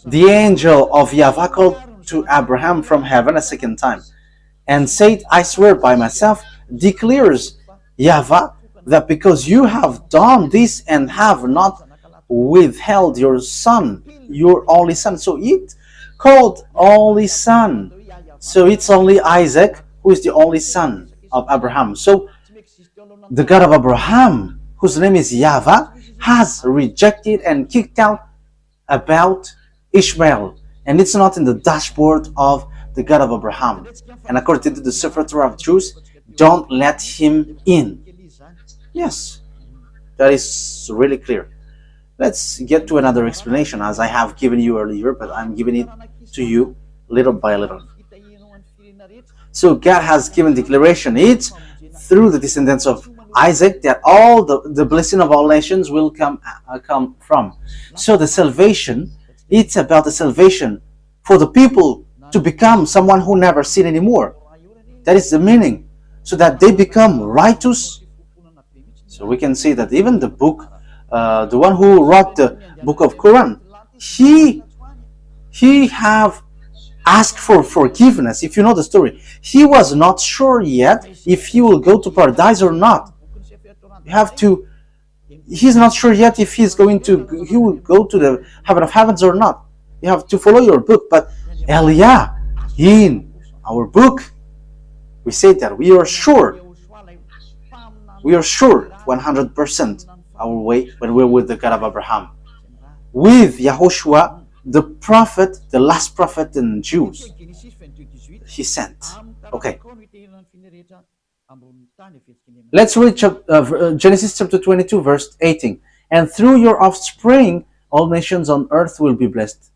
Speaker 1: The angel of YAHVAH called to Abraham from heaven a second time and said, I swear by myself, declares YAHVAH, that because you have done this and have not withheld your son, your only son. So it called only son. So it's only Isaac who is the only son of Abraham. So the God of Abraham, whose name is YAHVAH, has rejected and kicked out about Ishmael. And it's not in the dashboard of the God of Abraham. And according to the Sefer Torah of Jews, don't let him in. Yes, that is really clear. Let's get to another explanation, as I have given you earlier, but I'm giving it to you little by little. So God has given declaration. It's through the descendants of Isaac that all the blessing of all nations will come from. So the salvation, it's about the salvation for the people to become someone who never sin anymore. That is the meaning. So that they become righteous. So we can see that even the book, the one who wrote the book of Quran, he have asked for forgiveness. If you know the story, he was not sure yet if he will go to paradise or not. You have to. He's not sure yet if he will go to the heaven of heavens or not. You have to follow your book. But Elia, in our book, we say that we are sure 100% our way when we're with the God of Abraham, with Yahushua, the prophet, the last prophet in Jews he sent. Okay, let's read Genesis chapter 22 verse 18. And through your offspring all nations on earth will be blessed.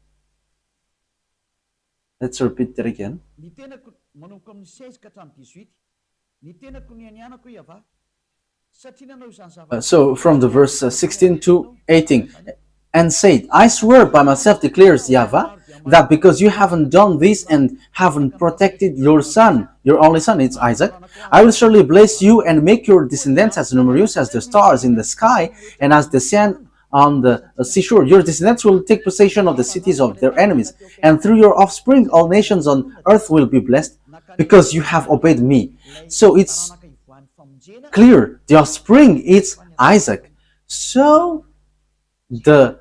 Speaker 1: Let's repeat that again. So from the verse 16 to 18. And said, I swear by myself, declares YAHVAH, that because you haven't done this and haven't protected your son, your only son, it's Isaac, I will surely bless you and make your descendants as numerous as the stars in the sky and as the sand on the seashore. Your descendants will take possession of the cities of their enemies, and through your offspring all nations on earth will be blessed because you have obeyed me. So it's clear, the offspring is Isaac. So the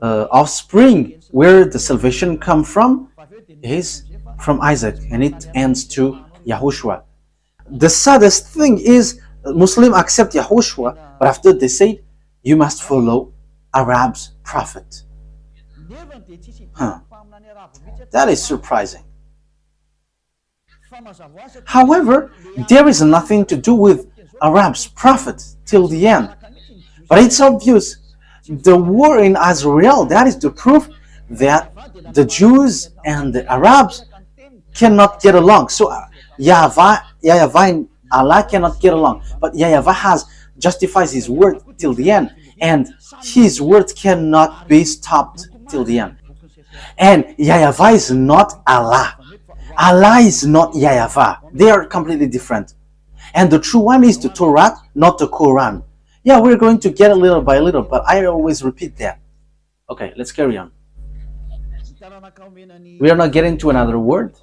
Speaker 1: offspring where the salvation come from is from Isaac, and it ends to YAHOSHUAH. The saddest thing is Muslims accept YAHOSHUAH, but after they say you must follow Arab's prophet. That is surprising. However, there is nothing to do with Arab's prophet till the end. But it's obvious. The war in Israel, that is the proof that the Jews and the Arabs cannot get along. So YAHVAH and Allah cannot get along. But YAHVAH justifies his word till the end. And his word cannot be stopped till the end. And YAHVAH is not Allah. Allah is not YAHVAH. They are completely different. And the true one is the Torah, not the Quran. Yeah, we're going to get a little by little, but I always repeat that. Okay, let's carry on. We are not getting to another word.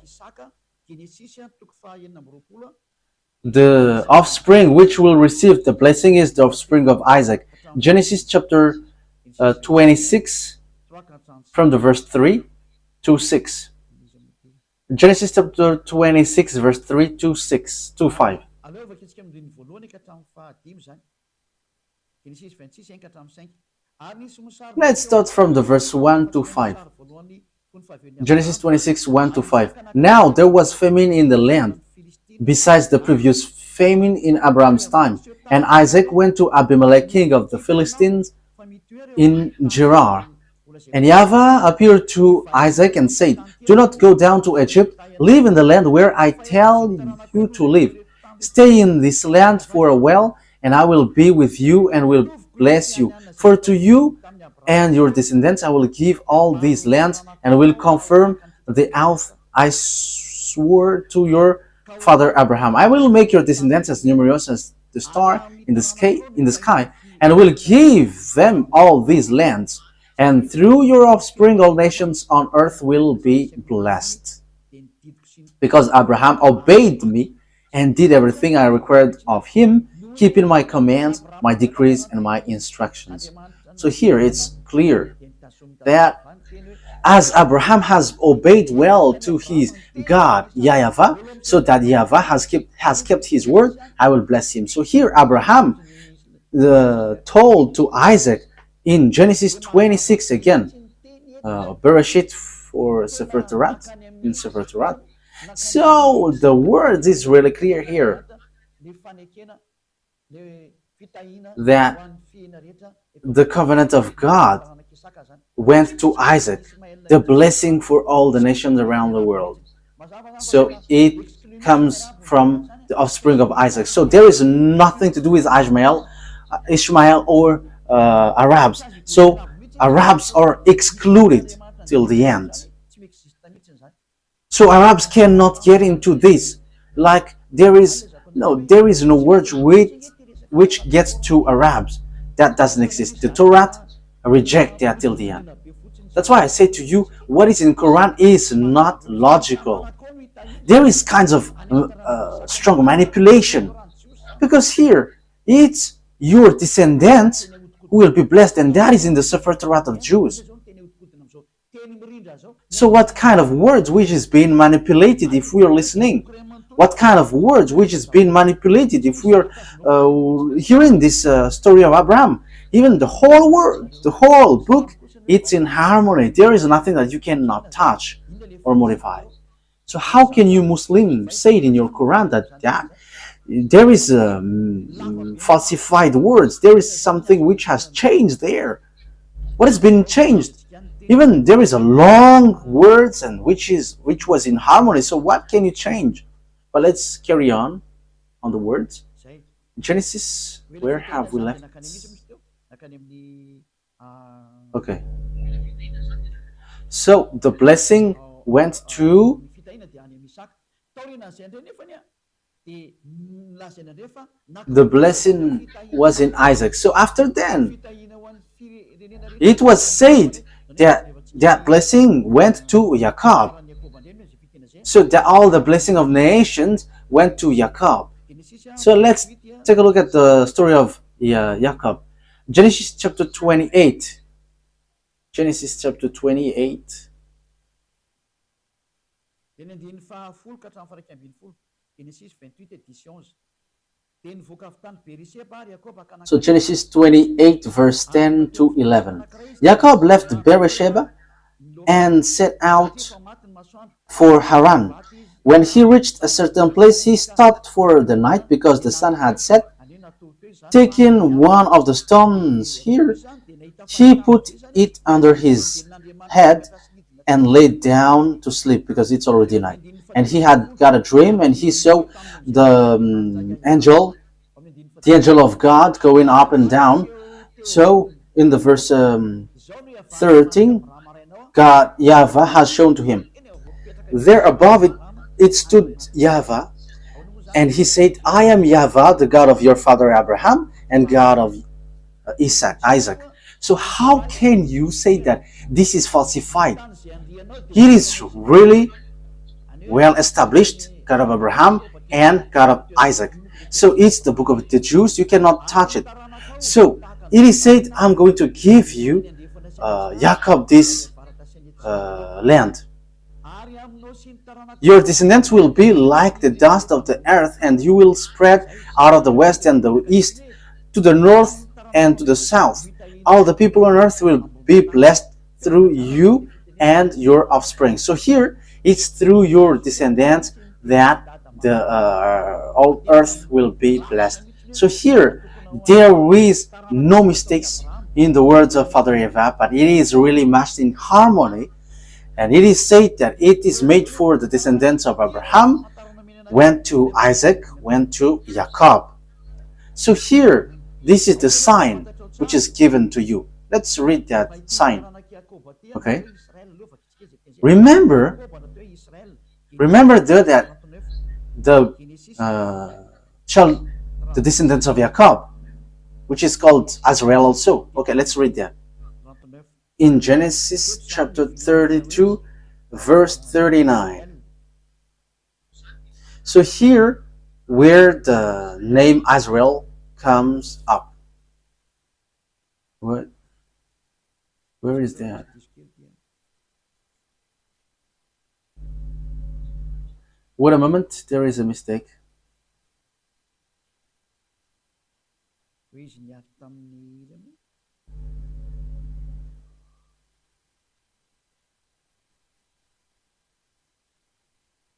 Speaker 1: The offspring which will receive the blessing is the offspring of Isaac. Genesis chapter 26 from the verse 3 to 6. Genesis chapter 26 verse 3 to 6 to 5. Let's start from the verse 1 to 5. Genesis 26, 1 to 5. Now there was famine in the land, besides the previous famine in Abraham's time. And Isaac went to Abimelech, king of the Philistines, in Gerar. And YAHVAH appeared to Isaac and said, do not go down to Egypt. Live in the land where I tell you to live. Stay in this land for a while, and I will be with you and will bless you. For to you and your descendants I will give all these lands, and will confirm the oath I swore to your father Abraham. I will make your descendants as numerous as the star in the sky, and will give them all these lands. And through your offspring all nations on earth will be blessed. Because Abraham obeyed me and did everything I required of him, keeping my commands, my decrees, and my instructions. So here it's clear that as Abraham has obeyed well to his God, YAHVAH, so that YAHVAH has kept his word, I will bless him. So here Abraham told to Isaac in Genesis 26 again, Bereshit for Sefer Torah, in Sefer Torah. So the word is really clear here that the covenant of God went to Isaac, the blessing for all the nations around the world. So it comes from the offspring of Isaac. So there is nothing to do with Ishmael or Arabs. So Arabs are excluded till the end. So Arabs cannot get into this. Like there is no word which gets to Arabs. That doesn't exist. The Torah reject that till the end. That's why I say to you, what is in Quran is not logical. There is kinds of strong manipulation, because here it's your descendants who will be blessed, and that is in the Sefer Torah of Jews. So what kind of words which is being manipulated if we are listening? What kind of words which is being manipulated if we are hearing this story of Abraham? Even the whole word, the whole book, it's in harmony. There is nothing that you cannot touch or modify. So how can you Muslims say it in your Quran that there is falsified words? There is something which has changed there. What has been changed? Even there is a long words and which was in harmony. So what can you change? But let's carry on the words. Genesis, where have we left? Okay. So the blessing went to the blessing was in Isaac. So after then, it was said that blessing went to Jacob. So that all the blessing of nations went to Jacob. So let's take a look at the story of Jacob. Genesis chapter 28. Genesis chapter 28. So Genesis 28 verse 10 to 11. Jacob left Beersheba and set out for Haran. When he reached a certain place, he stopped for the night because the sun had set. Taking one of the stones here, he put it under his head and lay down to sleep because it's already night. And he had got a dream, and he saw the angel of God going up and down. So in the verse 13, God, YAHVAH has shown to him. There above it stood YAHVAH, and he said, I am YAHVAH, the God of your father Abraham and God of Isaac. So how can you say that this is falsified? It is really well established, God of Abraham and God of Isaac. So it's the book of the Jews, you cannot touch it. So it is said, I'm going to give you, Jacob, this land. Your descendants will be like the dust of the earth, and you will spread out of the west and the east to the north and to the south. All the people on earth will be blessed through you and your offspring. So here, it's through your descendants that the all earth will be blessed. So here, there is no mistakes in the words of Father YAHVAH, but it is really matched in harmony. And it is said that it is made for the descendants of Abraham, went to Isaac, went to Jacob. So here, this is the sign which is given to you. Let's read that sign. Okay? Remember that the the descendants of Jacob, which is called Azrael also. Okay, let's read that. In Genesis chapter 32, verse 39. So here, where the name Azrael comes up. What? Where is that? Wait a moment, there is a mistake.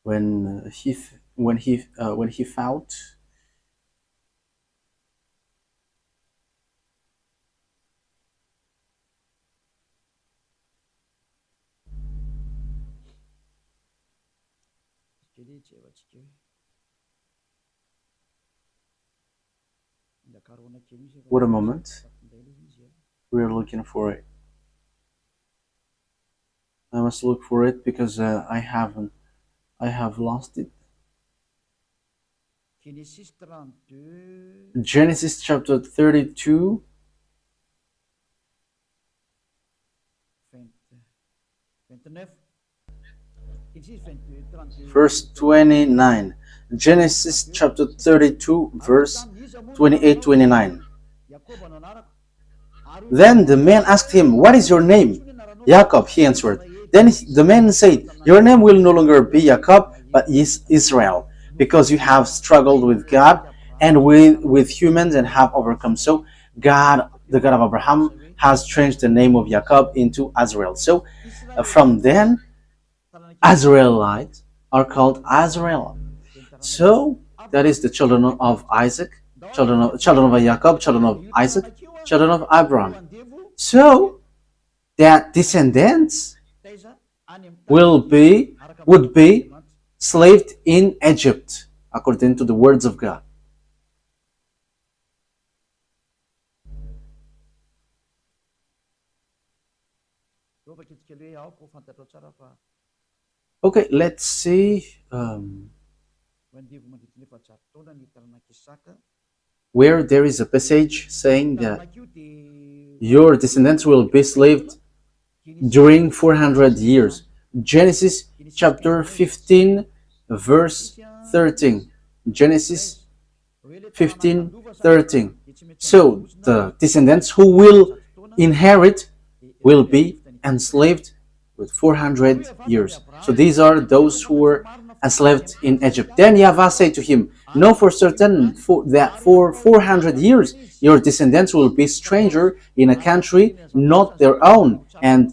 Speaker 1: When he fought, wait a moment, we're looking for it. I must look for it because I have lost it. Genesis chapter 32, verse 29. Genesis chapter 32, verse 28-29. Then the man asked him, "What is your name?" "Jacob," he answered. Then the man said, "Your name will no longer be Jacob, but is Israel, because you have struggled with God and with humans and have overcome." So God, the God of Abraham, has changed the name of Jacob into Azrael. So from then, Azraelites are called Azrael. So that is the children of Isaac, children of Jacob, children of Isaac, children of Abraham. So that descendants would be slaved in Egypt, according to the words of God. Okay, let's see where there is a passage saying that your descendants will be slaved during 400 years. Genesis chapter 15, verse 13. Genesis 15:13. So the descendants who will inherit will be enslaved with 400 years. So these are those who were enslaved in Egypt. Then YAHVAH said to him, "Know for certain that for 400 years your descendants will be stranger in a country not their own, and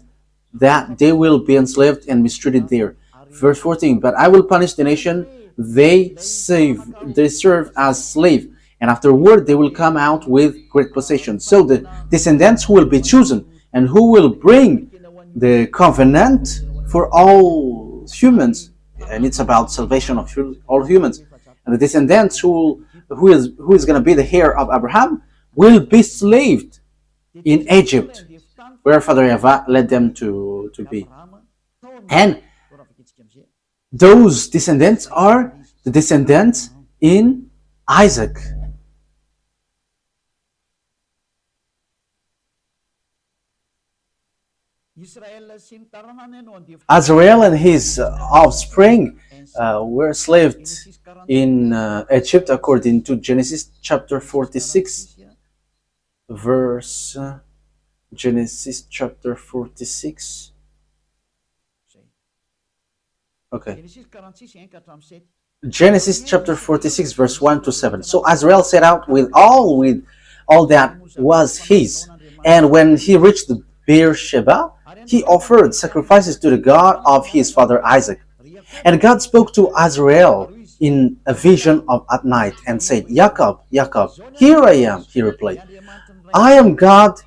Speaker 1: that they will be enslaved and mistreated there." Verse 14, "But I will punish the nation they serve as slave, and afterward they will come out with great possession." So the descendants who will be chosen and who will bring the covenant for all humans, and it's about salvation of all humans, and the descendants who is going to be the heir of Abraham will be slaved in Egypt, where Father YAHVAH led them to be. And those descendants are the descendants in Isaac. Azrael and his offspring were slaved in Egypt, according to Genesis chapter 46, verse Genesis chapter 46. Okay. Genesis chapter 46, verse 1 to 7. So Azrael set out with all that was his. And when he reached the Beersheba, he offered sacrifices to the God of his father Isaac. And God spoke to Azrael in a vision at night and said, Jacob, Jacob, here I am, he replied. I am God,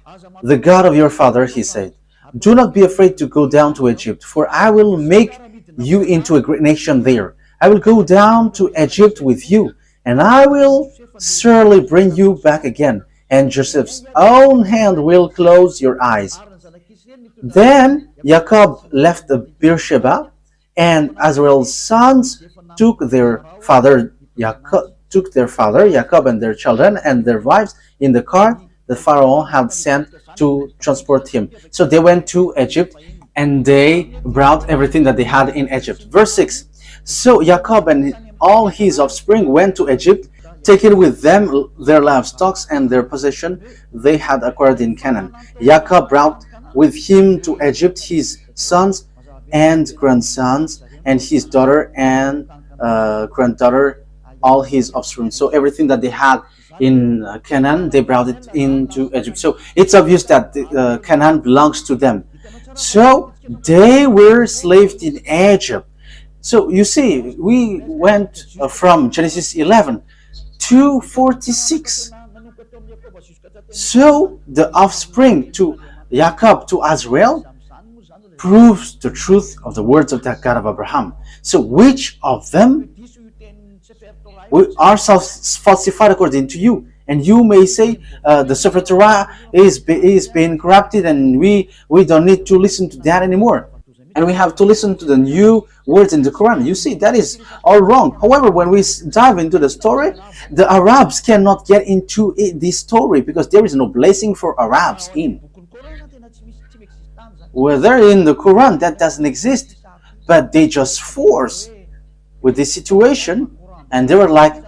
Speaker 1: the God of your father, he said. Do not be afraid to go down to Egypt, for I will make you into a great nation there. I will go down to Egypt with you, and I will surely bring you back again, and Joseph's own hand will close your eyes. Then Jacob left the Beersheba, and Azrael's sons took their father Jacob and their children and their wives in the cart the Pharaoh had sent to transport him. So they went to Egypt and they brought everything that they had in Egypt. Verse 6. So Jacob and all his offspring went to Egypt, taking with them their livestock and their possession they had acquired in Canaan. Jacob brought with him to Egypt his sons and grandsons and his daughter and granddaughter, all his offspring. So everything that they had in Canaan, they brought it into Egypt. So it's obvious that Canaan belongs to them. So they were slaves in Egypt. So you see, we went from Genesis 11 to 46. So the offspring to Jacob to Azrael proves the truth of the words of the God of Abraham. So which of them are falsified according to you? And you may say the Sefer Torah is being corrupted, and we don't need to listen to that anymore, and we have to listen to the new words in the Quran. You see, that is all wrong. However, when we dive into the story, the Arabs cannot get into this story because there is no blessing for Arabs in. Whether in the Quran, that doesn't exist, but they just force with this situation. And they were like,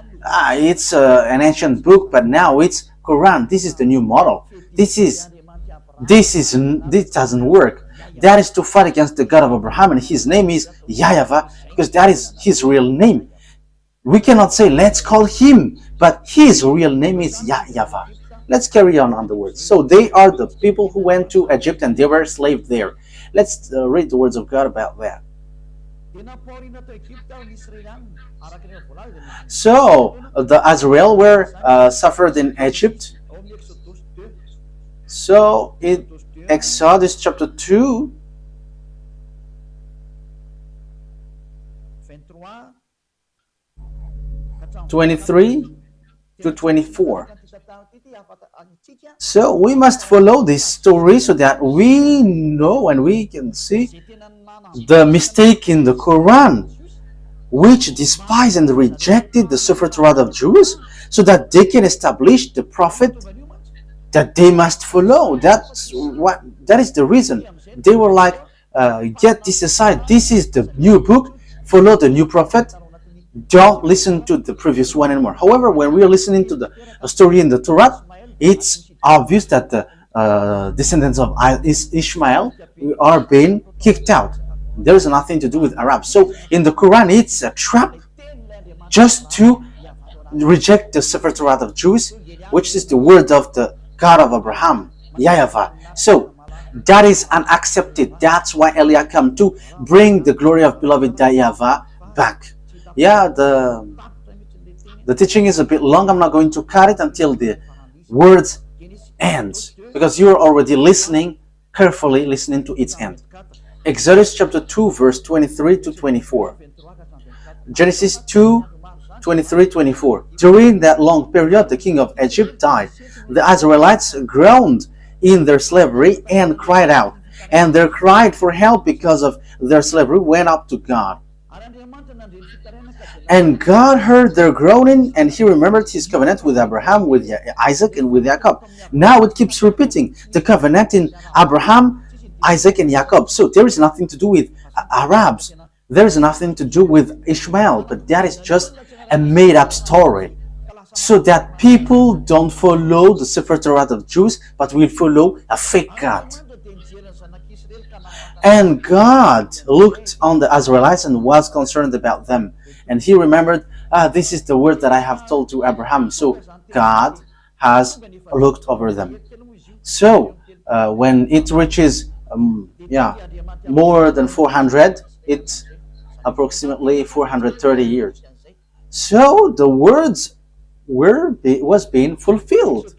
Speaker 1: it's an ancient book, but now it's Quran. This is the new model. This doesn't work. That is to fight against the God of Abraham, and his name is YAHVAH, because that is his real name. We cannot say, let's call him, but his real name is YAHVAH. Let's carry on the words. So they are the people who went to Egypt and they were slaves there. Let's read the words of God about that. So the Azrael were suffered in Egypt. So in Exodus chapter 2, (23 to 24). So we must follow this story so that we know and we can see the mistake in the Quran, which despised and rejected the Sefer Torah of Jews, so that they can establish the prophet that they must follow. That is the reason. They were like, get this aside. This is the new book. Follow the new prophet. Don't listen to the previous one anymore. However, when we are listening to the story in the Torah, it's obvious that the descendants of Ishmael are being kicked out. There is nothing to do with Arabs. So in the Quran, it's a trap just to reject the Sefer Torah of Jews, which is the word of the God of Abraham, YAHVAH. So that is unaccepted. That's why Elia came to bring the glory of beloved YAHVAH back. Yeah, the teaching is a bit long. I'm not going to cut it until the words ends, because you are already carefully listening to its end. Exodus chapter 2, verse 23 to 24. Genesis 2, 23, 24. During that long period, the king of Egypt died. The Israelites groaned in their slavery and cried out, and their cry for help because of their slavery went up to God. And God heard their groaning, and he remembered his covenant with Abraham, with Isaac, and with Jacob. Now it keeps repeating the covenant in Abraham, Isaac, and Jacob. So there is nothing to do with Arabs. There is nothing to do with Ishmael, but that is just a made-up story, so that people don't follow the Sefer Torah of Jews, but will follow a fake God. And God looked on the Israelites and was concerned about them. And he remembered, this is the word that I have told to Abraham. So God has looked over them. So when it reaches more than 400, it's approximately 430 years. So the words was being fulfilled.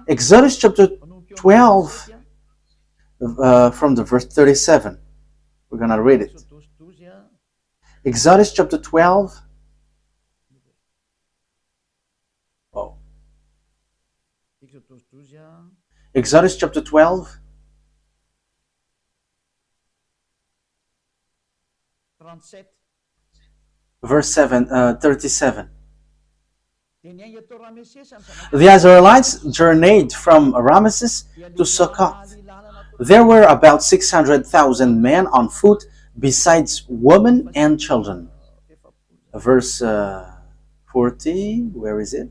Speaker 1: Exodus chapter 12, from the verse 37. We're going to read it. Exodus chapter 12. Oh. Exodus chapter 12. Verse 37. The Israelites journeyed from Ramesses to Succoth. There were about 600,000 men on foot, besides women and children. Verse 40, where is it?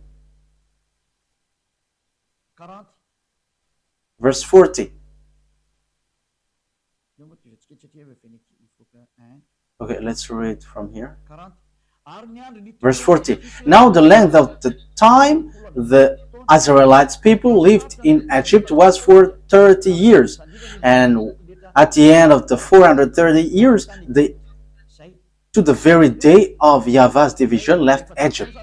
Speaker 1: Verse 40. Okay, let's read from here. Verse 40. Now the length of the time the Israelites people lived in Egypt was for 30 years. And at the end of the 430 years, they, to the very day of YAHVAH's division, left Egypt.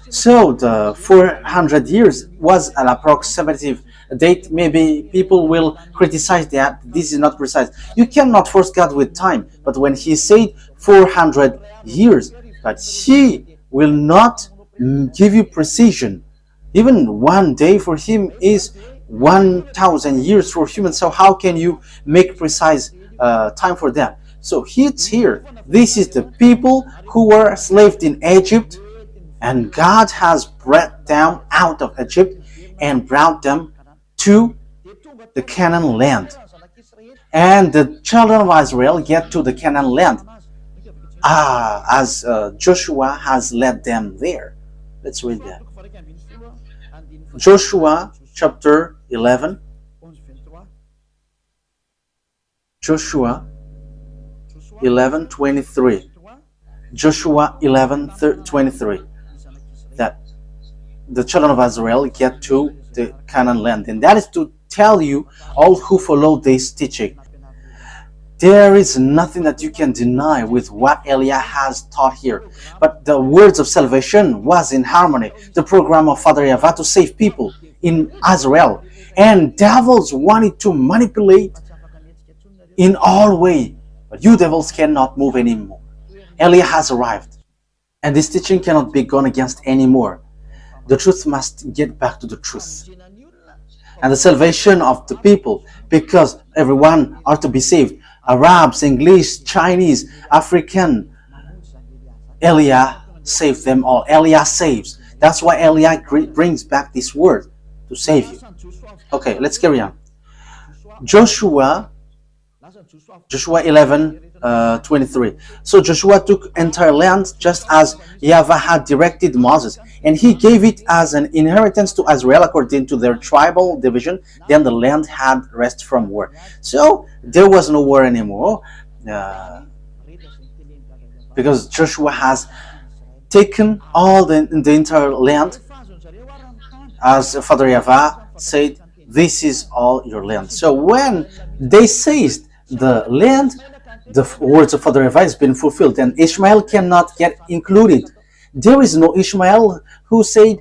Speaker 1: So the 400 years was an approximative date. Maybe people will criticize that this is not precise. You cannot force God with time. But when he said 400 years, but he will not give you precision. Even one day for him is 1,000 years for humans. So how can you make precise time for that? So it's here. This is the people who were enslaved in Egypt, and God has brought them out of Egypt and brought them to the Canaan land. And the children of Israel get to the Canaan land as Joshua has led them there. Let's read that. Joshua chapter 11. Joshua 11:23. Joshua 11:23. That the children of Israel get to the Canaan land, and that is to tell you all who follow this teaching. There is nothing that you can deny with what Elia has taught here. But the words of salvation was in harmony. The program of Father YAHVAH to save people in Israel. And devils wanted to manipulate in all way. But you devils cannot move anymore. Elia has arrived. And this teaching cannot be gone against anymore. The truth must get back to the truth. And the salvation of the people, because everyone are to be saved. Arabs, English, Chinese, African. Elia saved them all. Elia saves. That's why Elia brings back this word to save you. Okay, let's carry on. Joshua 11:23. So Joshua took entire land just as YAHVAH had directed Moses, and he gave it as an inheritance to Israel according to their tribal division. Then the land had rest from war. So there was no war anymore, because Joshua has taken all the entire land, as Father YAHVAH said, this is all your land. So when they seized the land, the words of Father YAHVAH has been fulfilled, and Ishmael cannot get included. There is no Ishmael who said,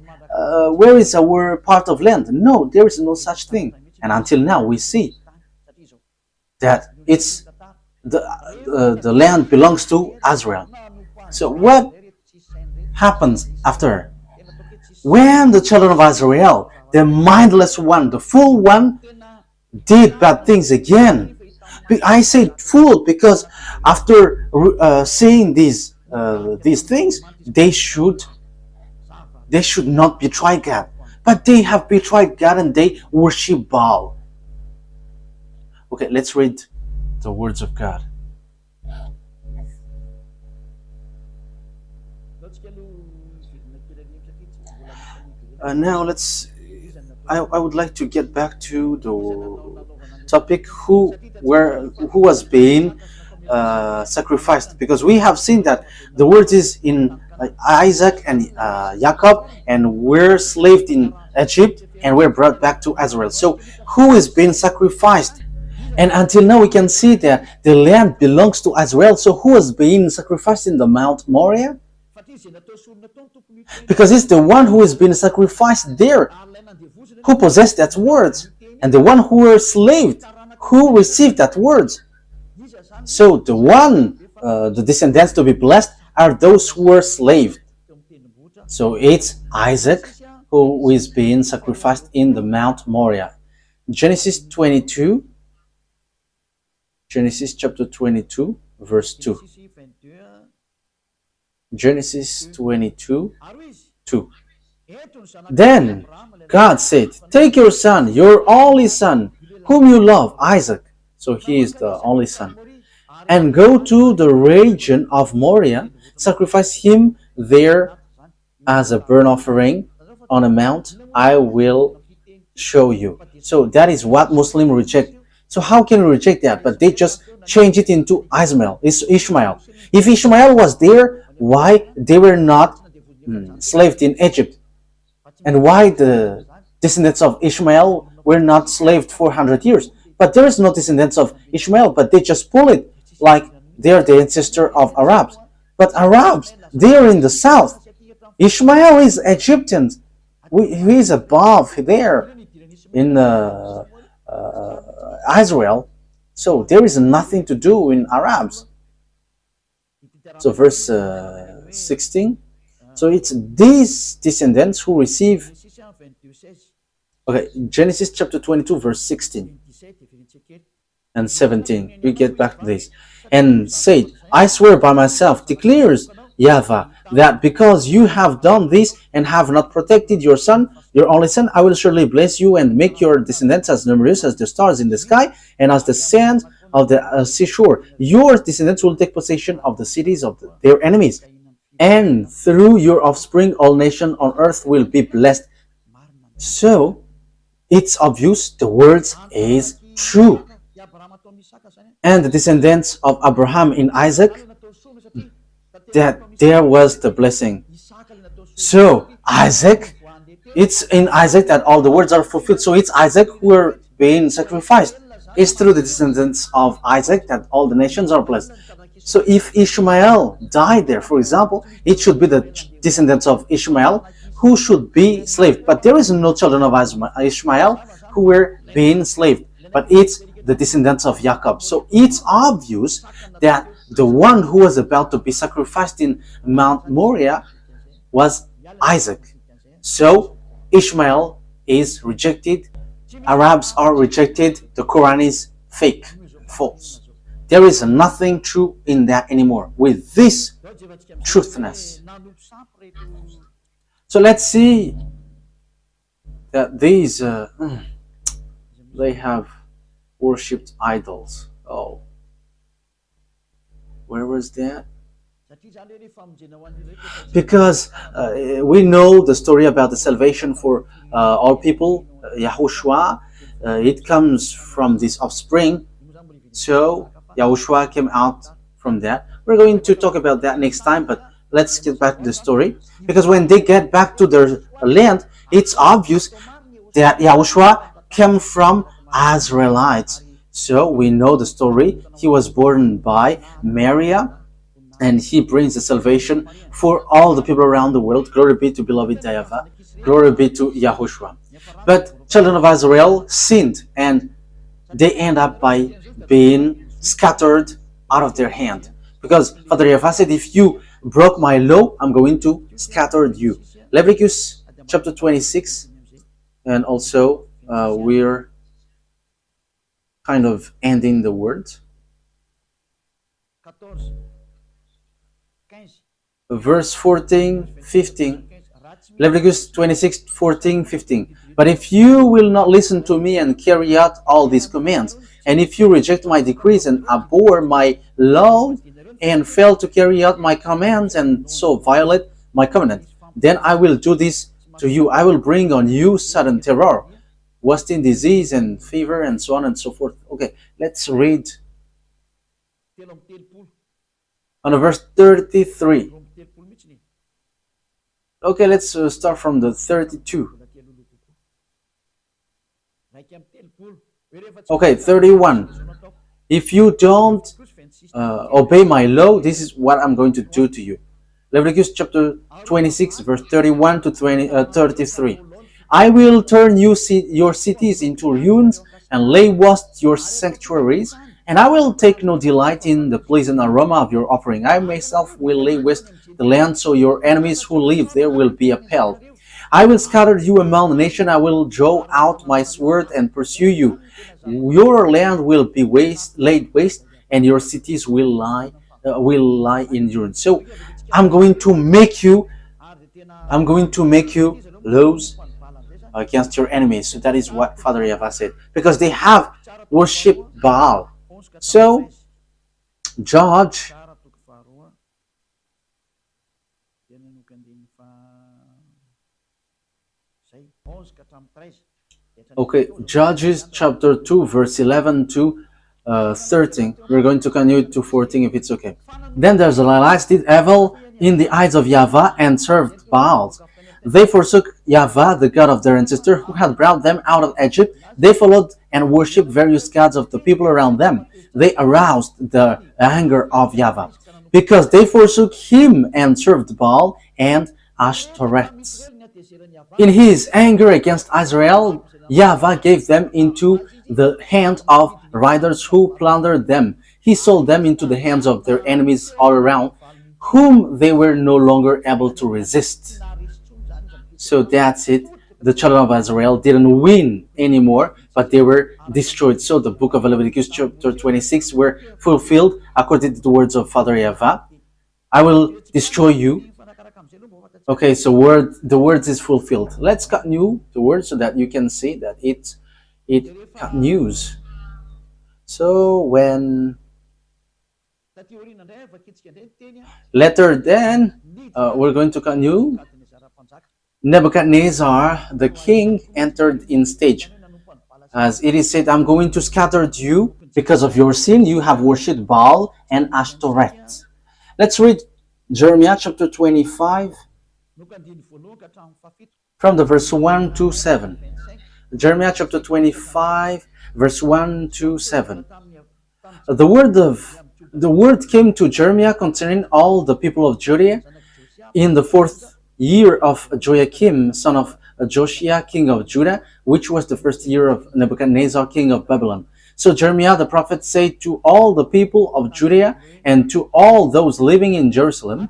Speaker 1: where is our part of land? No, there is no such thing. And until now we see that it's the land belongs to Israel. So what happens after? When the children of Israel, the mindless one, the fool one, did bad things again. I say fool because after seeing these things, they should not betray God. But they have betrayed God and they worship Baal. Okay, let's read the words of God. Now I would like to get back to the topic who was being sacrificed, because we have seen that the word is in Isaac and Jacob, and we're slaved in Egypt, and we're brought back to Israel. So who is being sacrificed? And until now, we can see that the land belongs to Israel. So who is being sacrificed in the Mount Moriah? Because it's the one who is being sacrificed there, who possessed that word, and the one who were slaved, who received that word. So the one, the descendants to be blessed are those who were slaved. So it's Isaac who is being sacrificed in the Mount Moriah. Genesis 22, Genesis chapter 22, verse 2. Genesis 22, 2. Then God said, take your son, your only son, whom you love, Isaac. So he is the only son. And go to the region of Moriah, sacrifice him there as a burnt offering on a mount I will show you. So that is what Muslims reject. So how can we reject that? But they just change it into Ishmael. If Ishmael was there, why they were not slaved in Egypt? And why the descendants of Ishmael were not slaved for 100 years? But there is no descendants of Ishmael, but they just pull it like they're the ancestor of Arabs. But Arabs, they are in the south. Ishmael is Egyptian. He is above there in Israel. So there is nothing to do in Arabs. So verse 16. So it's these descendants who receive. Okay, Genesis chapter 22, verse 16 and 17. We get back to this. And said, I swear by myself, declares YAHVAH, that because you have done this and have not protected your son, your only son, I will surely bless you and make your descendants as numerous as the stars in the sky and as the sand of the seashore. Your descendants will take possession of the cities of their enemies. And through your offspring, all nations on earth will be blessed. So, it's obvious the words is true. And the descendants of Abraham in Isaac, that there was the blessing. So, Isaac, it's in Isaac that all the words are fulfilled. So, it's Isaac who are being sacrificed. It's through the descendants of Isaac that all the nations are blessed. So if Ishmael died there, for example, it should be the descendants of Ishmael who should be enslaved. But there is no children of Ishmael who were being enslaved. But it's the descendants of Jacob. So it's obvious that the one who was about to be sacrificed in Mount Moriah was Isaac. So Ishmael is rejected. Arabs are rejected. The Quran is fake, false. There is nothing true in that anymore with this truthness. So let's see that these they have worshipped idols. Oh, where was that? Because we know the story about the salvation for all people, YAHOSHUAH. It comes from this offspring. So YAHOSHUAH came out from that. We're going to talk about that next time, but let's get back to the story. Because when they get back to their land, it's obvious that YAHOSHUAH came from Israelites. So we know the story. He was born by Maria, and he brings the salvation for all the people around the world. Glory be to beloved YAHVAH. Glory be to YAHOSHUAH. But children of Israel sinned, and they end up by being scattered out of their hand. Because Father YAHVAH said, if you broke my law, I'm going to scatter you. Leviticus chapter 26, and also we're kind of ending the word. Verse 14, 15. Leviticus 26, 14, 15. But if you will not listen to me and carry out all these commands, and if you reject my decrees and abhor my law and fail to carry out my commands and so violate my covenant, then I will do this to you. I will bring on you sudden terror, wasting disease and fever and so on and so forth. Okay, let's read on verse 33. Okay, let's start from the 32. Okay, 31. If you don't obey my law, this is what I'm going to do to you. Leviticus chapter 26, verse 31 to 33. I will turn your cities into ruins and lay waste your sanctuaries, and I will take no delight in the pleasant aroma of your offering. I myself will lay waste the land, so your enemies who live there will be appalled. I will scatter you among the nations. I will draw out my sword and pursue you. Your land will be laid waste, and your cities will lie in ruins. So, I'm going to make you lose against your enemies. So that is what Father YAHVAH said, because they have worshipped Baal. So, judge. Okay, Judges chapter 2, verse 11 to 13. We're going to continue to 14 if it's okay. Then the Israelites did evil in the eyes of YAHVAH and served Baals. They forsook YAHVAH, the God of their ancestor, who had brought them out of Egypt. They followed and worshipped various gods of the people around them. They aroused the anger of YAHVAH, because they forsook him and served Baal and Ashtoreth. In his anger against Israel, YAHVAH gave them into the hands of riders who plundered them. He sold them into the hands of their enemies all around, whom they were no longer able to resist. So that's it. The children of Israel didn't win anymore, but they were destroyed. So the book of Leviticus chapter 26 were fulfilled according to the words of Father YAHVAH. I will destroy you. Okay, so the words is fulfilled. Let's continue the word so that you can see that it continues. So when later then we're going to continue. Nebuchadnezzar the king entered in stage. As it is said, I'm going to scatter you because of your sin. You have worshipped Baal and Ashtoreth. Let's read Jeremiah chapter 25 from the verse 1 to 7. Jeremiah chapter 25 verse 1 to 7. The word came to Jeremiah concerning all the people of Judea in the 4th year of Joachim, son of Josiah, king of Judah, which was the 1st year of Nebuchadnezzar, king of Babylon. So Jeremiah the prophet said to all the people of Judea and to all those living in Jerusalem,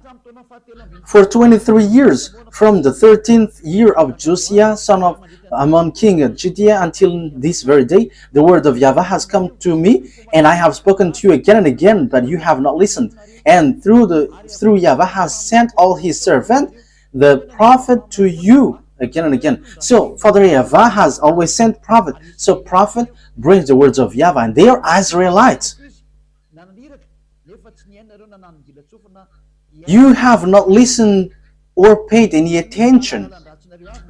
Speaker 1: for 23 years, from the 13th year of Josiah, son of Ammon, king of Judea, until this very day, the word of YAHVAH has come to me, and I have spoken to you again and again, but you have not listened. And through YAHVAH has sent all his servant, the prophet, to you again and again. So Father YAHVAH has always sent prophet. So prophet brings the words of YAHVAH, and they are Israelites. You have not listened or paid any attention.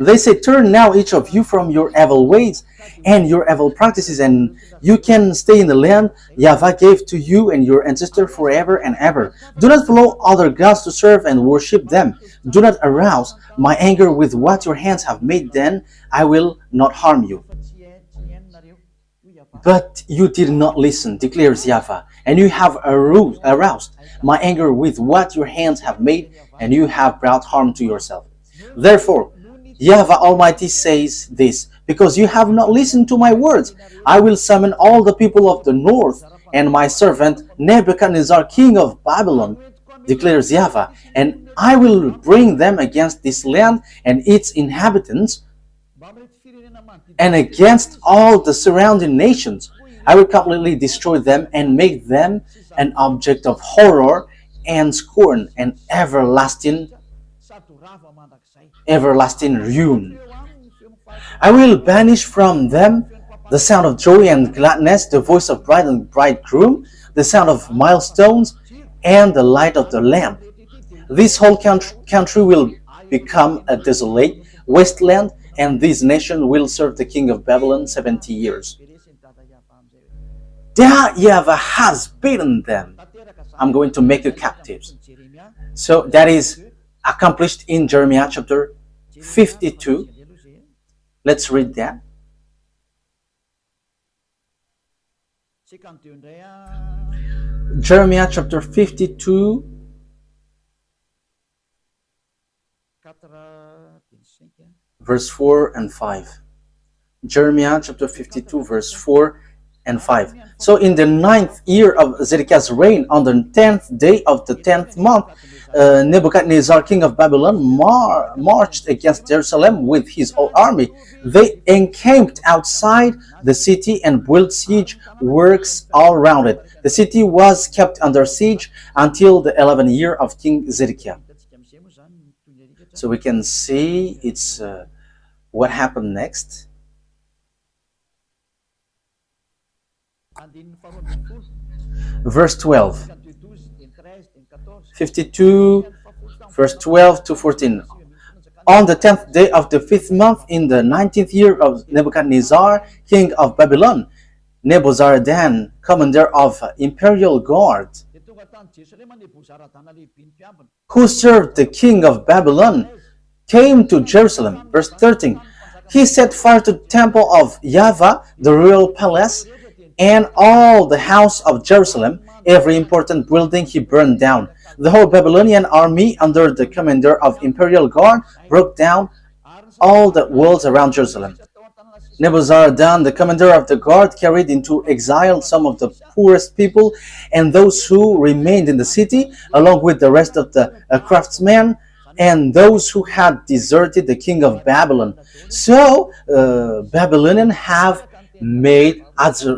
Speaker 1: They say, turn now each of you from your evil ways and your evil practices, and you can stay in the land YAHVAH gave to you and your ancestor forever and ever. Do not follow other gods to serve and worship them. Do not arouse my anger with what your hands have made, then I will not harm you. But you did not listen, declares YAHVAH, and you have aroused my anger with what your hands have made, and you have brought harm to yourself. Therefore, YAHVAH Almighty says this, because you have not listened to my words, I will summon all the people of the north and my servant Nebuchadnezzar, king of Babylon, declares YAHVAH, and I will bring them against this land and its inhabitants, and against all the surrounding nations. I will completely destroy them and make them an object of horror and scorn and everlasting ruin. I will banish from them the sound of joy and gladness, the voice of bride and bridegroom, the sound of milestones, and the light of the lamp. This whole country will become a desolate wasteland, and this nation will serve the king of Babylon 70 years. That YAHVAH has beaten them. I'm going to make you captives. So that is accomplished in Jeremiah chapter 52. Let's read that. Jeremiah chapter 52, verse 4 and 5. Jeremiah chapter 52, verse 4 and 5. So in the 9th year of Zedekiah's reign, on the 10th day of the 10th month, Nebuchadnezzar, king of Babylon, marched against Jerusalem with his whole army. They encamped outside the city and built siege works all around it. The city was kept under siege until the 11th year of King Zedekiah. So we can see it's what happened next. Verse 12. 52, verse 12 to 14. On the 10th day of the 5th month, in the 19th year of Nebuchadnezzar, king of Babylon, Nebuzaradan, commander of imperial guard, who served the king of Babylon, came to Jerusalem. Verse 13. He set fire to the temple of YAHVAH, the royal palace, and all the house of Jerusalem. Every important building he burned down. The whole Babylonian army, under the commander of imperial guard, broke down all the walls around Jerusalem. Nebuzaradan, the commander of the guard, carried into exile some of the poorest people and those who remained in the city, along with the rest of the craftsmen and those who had deserted the king of Babylon. So Babylonians have made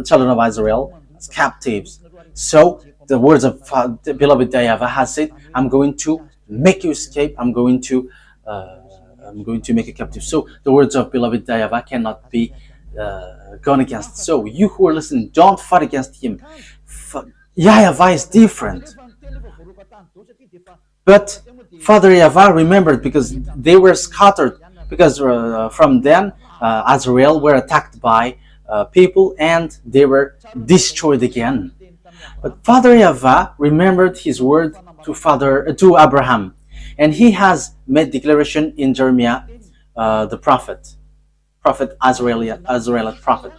Speaker 1: children of Israel as captives. So the words of the beloved YAHVAH has said, I'm going to make you escape. I'm going to make you captive. So the words of beloved YAHVAH cannot be gone against. So you who are listening, don't fight against him. YAHVAH is different. But Father YAHVAH remembered, because they were scattered, because from then Israel were attacked by people and they were destroyed again. But Father YAHVAH remembered his word to Abraham, and he has made declaration in Jeremiah, the prophet Israelite prophet.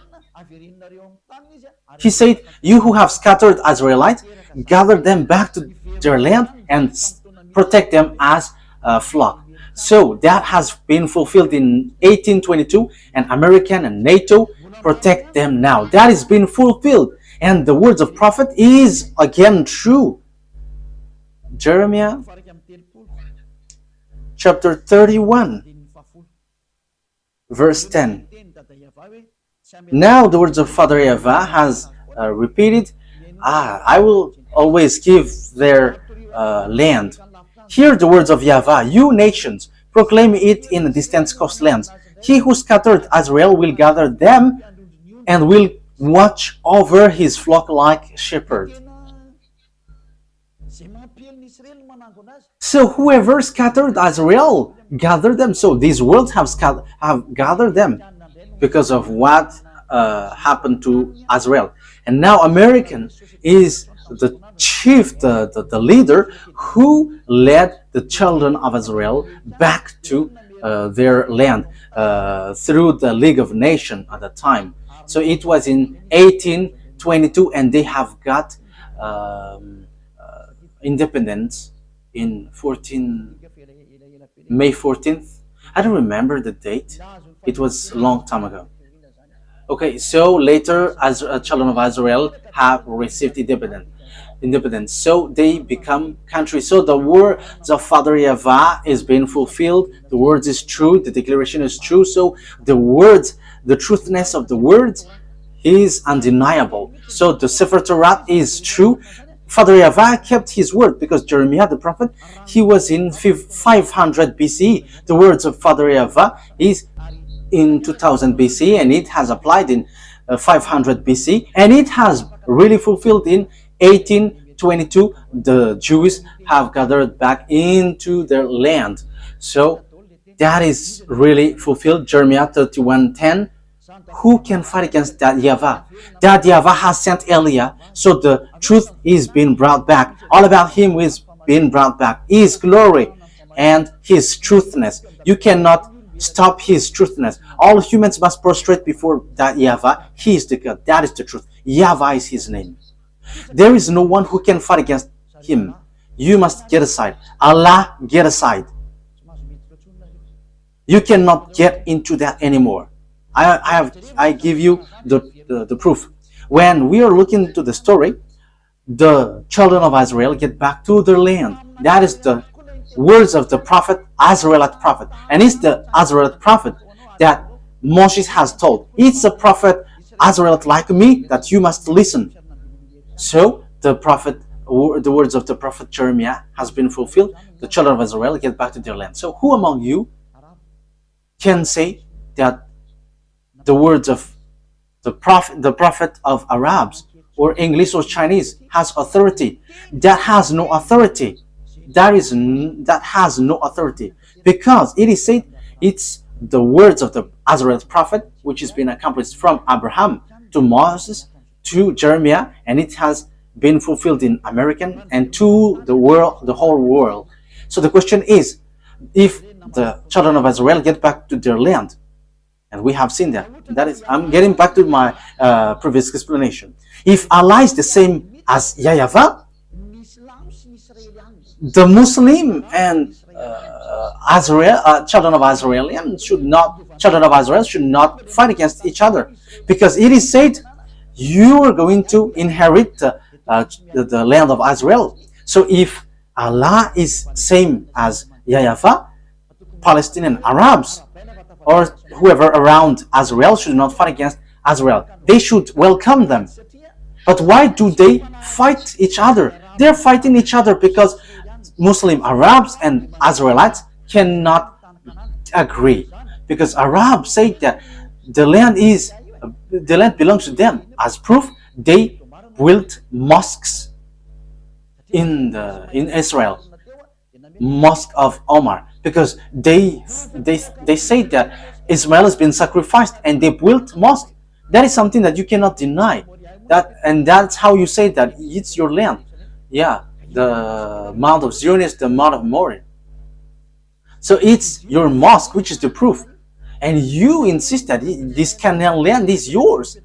Speaker 1: He said, "You who have scattered Israelites, gather them back to their land and protect them as a flock." So that has been fulfilled in 1822, and American and NATO protect them now. That is being fulfilled, and the words of prophet is again true. Jeremiah chapter 31, verse 10. Now the words of Father YAHVAH has repeated, I will always give their land. Hear the words of YAHVAH, you nations, proclaim it in distant coastlands. He who scattered Israel will gather them and will watch over his flock like shepherd. So whoever scattered Israel, gathered them. So these worlds have gathered them because of what happened to Israel. And now American is the chief, the leader who led the children of Israel back to their land through the League of Nations at the time. So it was in 1822, and they have got independence in May 14th. I don't remember the date. It was a long time ago. Okay, so later, as children of Israel have received independence, so they become country. So the words of Father YAHVAH is being fulfilled. The words is true. The declaration is true. So the words, the truthness of the words is undeniable. So the Sefer Torah is true. Father YAHVAH kept his word, because Jeremiah the prophet, he was in 500 BCE. The words of Father YAHVAH is in 2000 BC, and it has applied in 500 BC, and it has really fulfilled in 1822. The Jews have gathered back into their land. So that is really fulfilled. Jeremiah 31:10. Who can fight against that YAHVAH? That YAHVAH has sent Elijah, so the truth is being brought back. All about him is being brought back. His glory and His truthness. You cannot stop His truthness. All humans must prostrate before that YAHVAH. He is the God. That is the truth. YAHVAH is His name. There is no one who can fight against Him. You must get aside. Allah, get aside. You cannot get into that anymore. I give you the proof. When we are looking to the story, the children of Israel get back to their land. That is the words of the prophet, Israelite prophet. And it's the Israelite prophet that Moses has told. It's a prophet, Israelite like me, that you must listen. So the words of the prophet Jeremiah has been fulfilled. The children of Israel get back to their land. So who among you can say that the words of the prophet of Arabs or English or Chinese has authority? That has no authority. That has no authority, because it is said it's the words of the Israelite prophet which has been accomplished from Abraham to Moses to Jeremiah, and it has been fulfilled in American and to the world, the whole world. So the question is, if the children of Israel get back to their land, and we have seen that. That is, I'm getting back to my previous explanation. If Allah is the same as YAHVAH, the Muslim and children of Israel should not fight against each other, because it is said you are going to inherit the land of Israel. So if Allah is same as YAHVAH, Palestinian Arabs or whoever around Israel should not fight against Israel. They should welcome them. But why do they fight each other? They're fighting each other because Muslim Arabs and Israelites cannot agree. Because Arabs say that the land belongs to them. As proof, they built mosques in Israel, Mosque of Omar, because they say that Ismail has been sacrificed and they built mosque. That is something that you cannot deny. And that's how you say that it's your land. Yeah, the Mount of Zion is the Mount of Moriah. So it's your mosque, which is the proof. And you insist that this Canaan land is yours.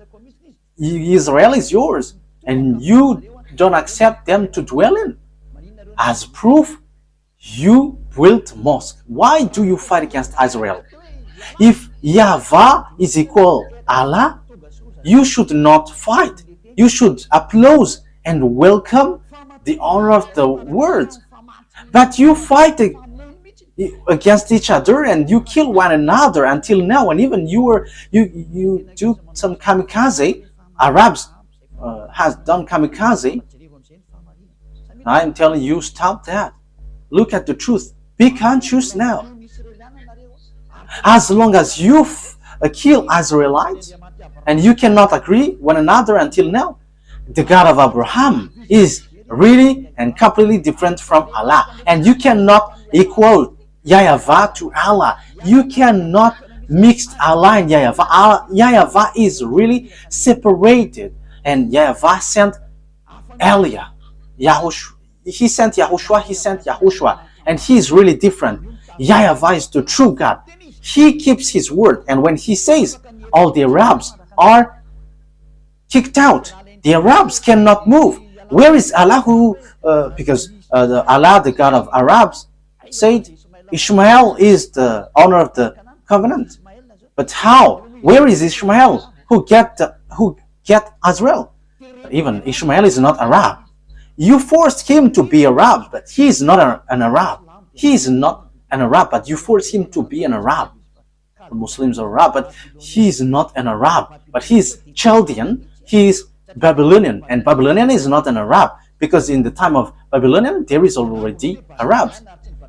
Speaker 1: Israel is yours. And you don't accept them to dwell in. As proof, you built mosque. Why do you fight against Israel? If YAHVAH is equal Allah, you should not fight. You should applaud and welcome the honor of the words. But you fight against each other and you kill one another until now. And even you do some kamikaze. Arabs has done kamikaze. I am telling you, stop that. Look at the truth. Be conscious now. As long as you kill Israelites and you cannot agree one another until now, the God of Abraham is really and completely different from Allah. And you cannot equal YAHVAH to Allah. You cannot mix Allah and YAHVAH. YAHVAH is really separated. And YAHVAH sent Elia. He sent YAHOSHUAH. And he is really different. YAHVAH is the true God. He keeps his word. And when he says all the Arabs are kicked out, the Arabs cannot move. Where is Allah because Allah, the God of Arabs, said Ishmael is the owner of the covenant. But how? Where is Ishmael who get Israel? Even Ishmael is not Arab. You forced him to be Arab, but he is not an Arab. He is not an Arab, but you forced him to be an Arab. The Muslims are Arab, but he is not an Arab. But he is Chaldean, he is Babylonian, and Babylonian is not an Arab, because in the time of Babylonian there is already Arabs.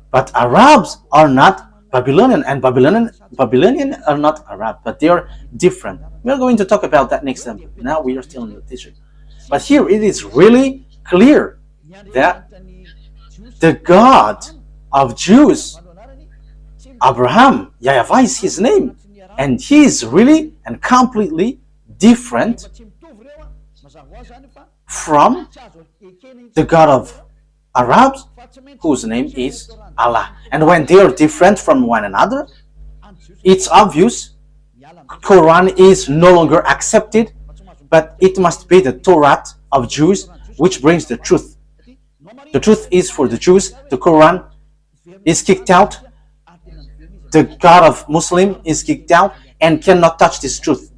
Speaker 1: But Arabs are not Babylonian, and Babylonian are not Arab, but they are different. We are going to talk about that next time. Now we are still in the teaching. But here it is really clear that the God of Jews, Abraham, YAHVAH is his name, and he is really and completely different from the God of Arabs whose name is Allah. And when they are different from one another, it's obvious Quran is no longer accepted, but it must be the Torah of Jews which brings the truth. The truth is for the Jews, the Quran is kicked out, the God of Muslim is kicked out and cannot touch this truth.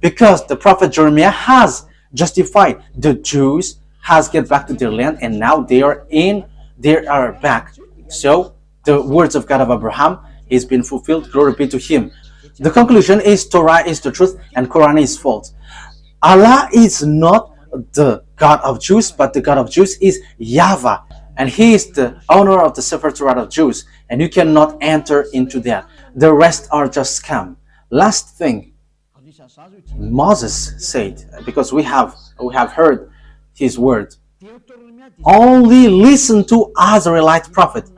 Speaker 1: Because the prophet Jeremiah has justified the Jews has get back to their land and now they are back. So the words of God of Abraham has been fulfilled. Glory be to him. The conclusion is Torah is the truth and Quran is false. Allah is not the God of Jews, but the God of Jews is YAHVAH, and he is the owner of the Sefer Torah of Jews, and you cannot enter into that. The rest are just scam. Last thing, Moses said, because we have heard his word, only listen to Israelite prophet,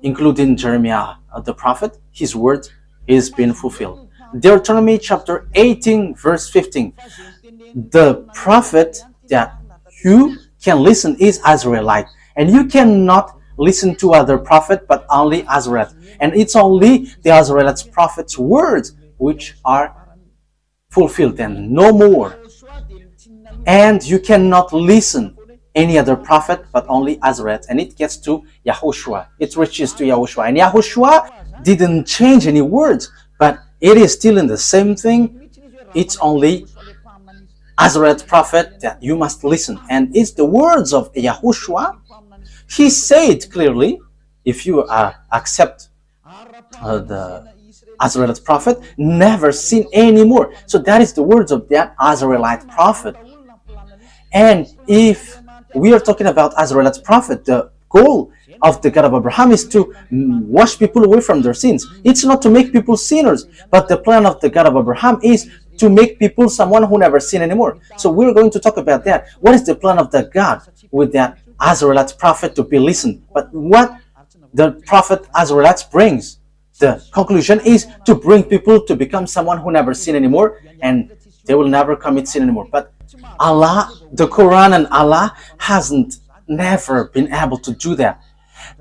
Speaker 1: including Jeremiah the prophet. His word is being fulfilled. Deuteronomy chapter 18 verse 15. The prophet that you can listen is Israelite, and you cannot listen to other prophet but only Israelite, and it's only the Israelite prophet's words which are fulfilled and no more. And you cannot listen any other prophet but only Israelite, and it gets to YAHOSHUAH. It reaches to YAHOSHUAH, and YAHOSHUAH didn't change any words, but it is still in the same thing. It's only Israelite prophet that you must listen, and it's the words of YAHOSHUAH. He said clearly, if you accept the Israelite prophet, never sin anymore. So that is the words of that Israelite prophet. And if we are talking about Israelite prophet, the goal of the God of Abraham is to wash people away from their sins. It's not to make people sinners, but the plan of the God of Abraham is to make people someone who never sin anymore. So we're going to talk about that. What is the plan of the God with that Israelite prophet to be listened? But what the prophet Israelite brings, the conclusion is to bring people to become someone who never sin anymore, and they will never commit sin anymore. But Allah, the Quran and Allah hasn't never been able to do that.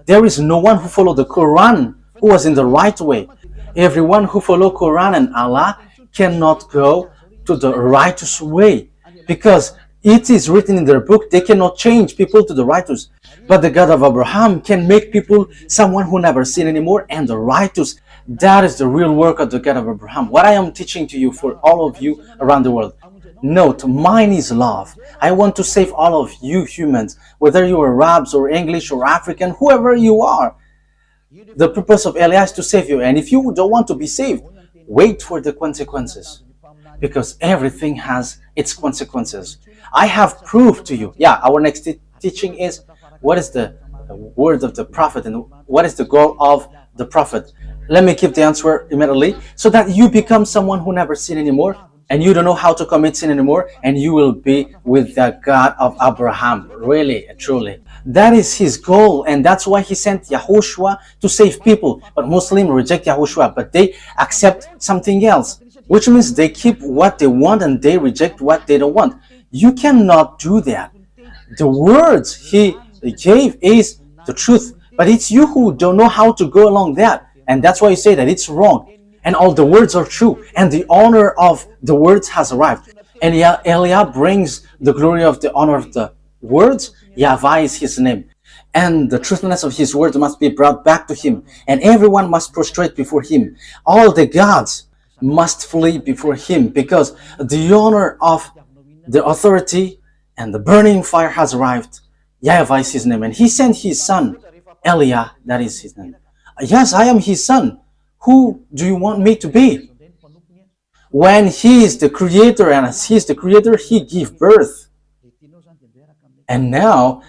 Speaker 1: There is no one who followed the Quran who was in the right way. Everyone who follow Quran and Allah cannot go to the righteous way, because it is written in their book they cannot change people to the righteous. But the God of Abraham can make people someone who never sin anymore and the righteous. That is the real work of the God of Abraham. What I am teaching to you for all of you around the world. Note, mine is love. I want to save all of you humans, whether you are Arabs or English or African, whoever you are. The purpose of Elias is to save you, and if you don't want to be saved, wait for the consequences, because everything has its consequences. I have proved to you. Yeah, our next teaching is what is the word of the prophet and what is the goal of the prophet. Let me give the answer immediately, so that you become someone who never sin anymore, and you don't know how to commit sin anymore, and you will be with the God of Abraham, really, truly. That is his goal, and that's why he sent YAHOSHUAH to save people. But Muslims reject YAHOSHUAH, but they accept something else, which means they keep what they want and they reject what they don't want. You cannot do that. The words he gave is the truth, but it's you who don't know how to go along that, and that's why you say that it's wrong. And all the words are true, and the honor of the words has arrived. And Eliah brings the glory of the honor of the words. YAHVAH is his name, and the truthfulness of his word must be brought back to him, and everyone must prostrate before him. All the gods must flee before him, because the honor of the authority and the burning fire has arrived. YAHVAH is his name, and he sent his son Eliah. That is his name. Yes, I am his son. Who do you want me to be? When he is the creator, and as he is the creator, he gave birth. And now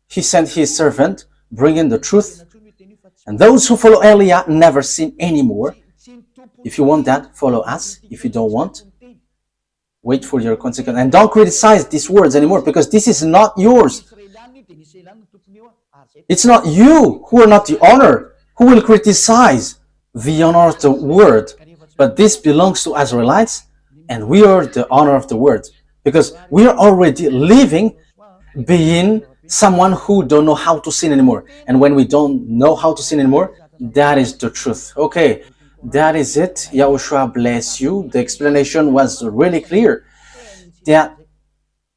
Speaker 1: he sent his servant, bringing the truth. And those who follow Eliah never sin anymore. If you want that, follow us. If you don't want, wait for your consequence. And don't criticize these words anymore, because this is not yours. It's not you who are not the honor, who will criticize the honor of the word, but this belongs to Israelites, and we are the honor of the word, because we are already living being someone who don't know how to sin anymore. And when we don't know how to sin anymore, that is the truth. Okay, that is it. Yahushua bless you. The explanation was really clear that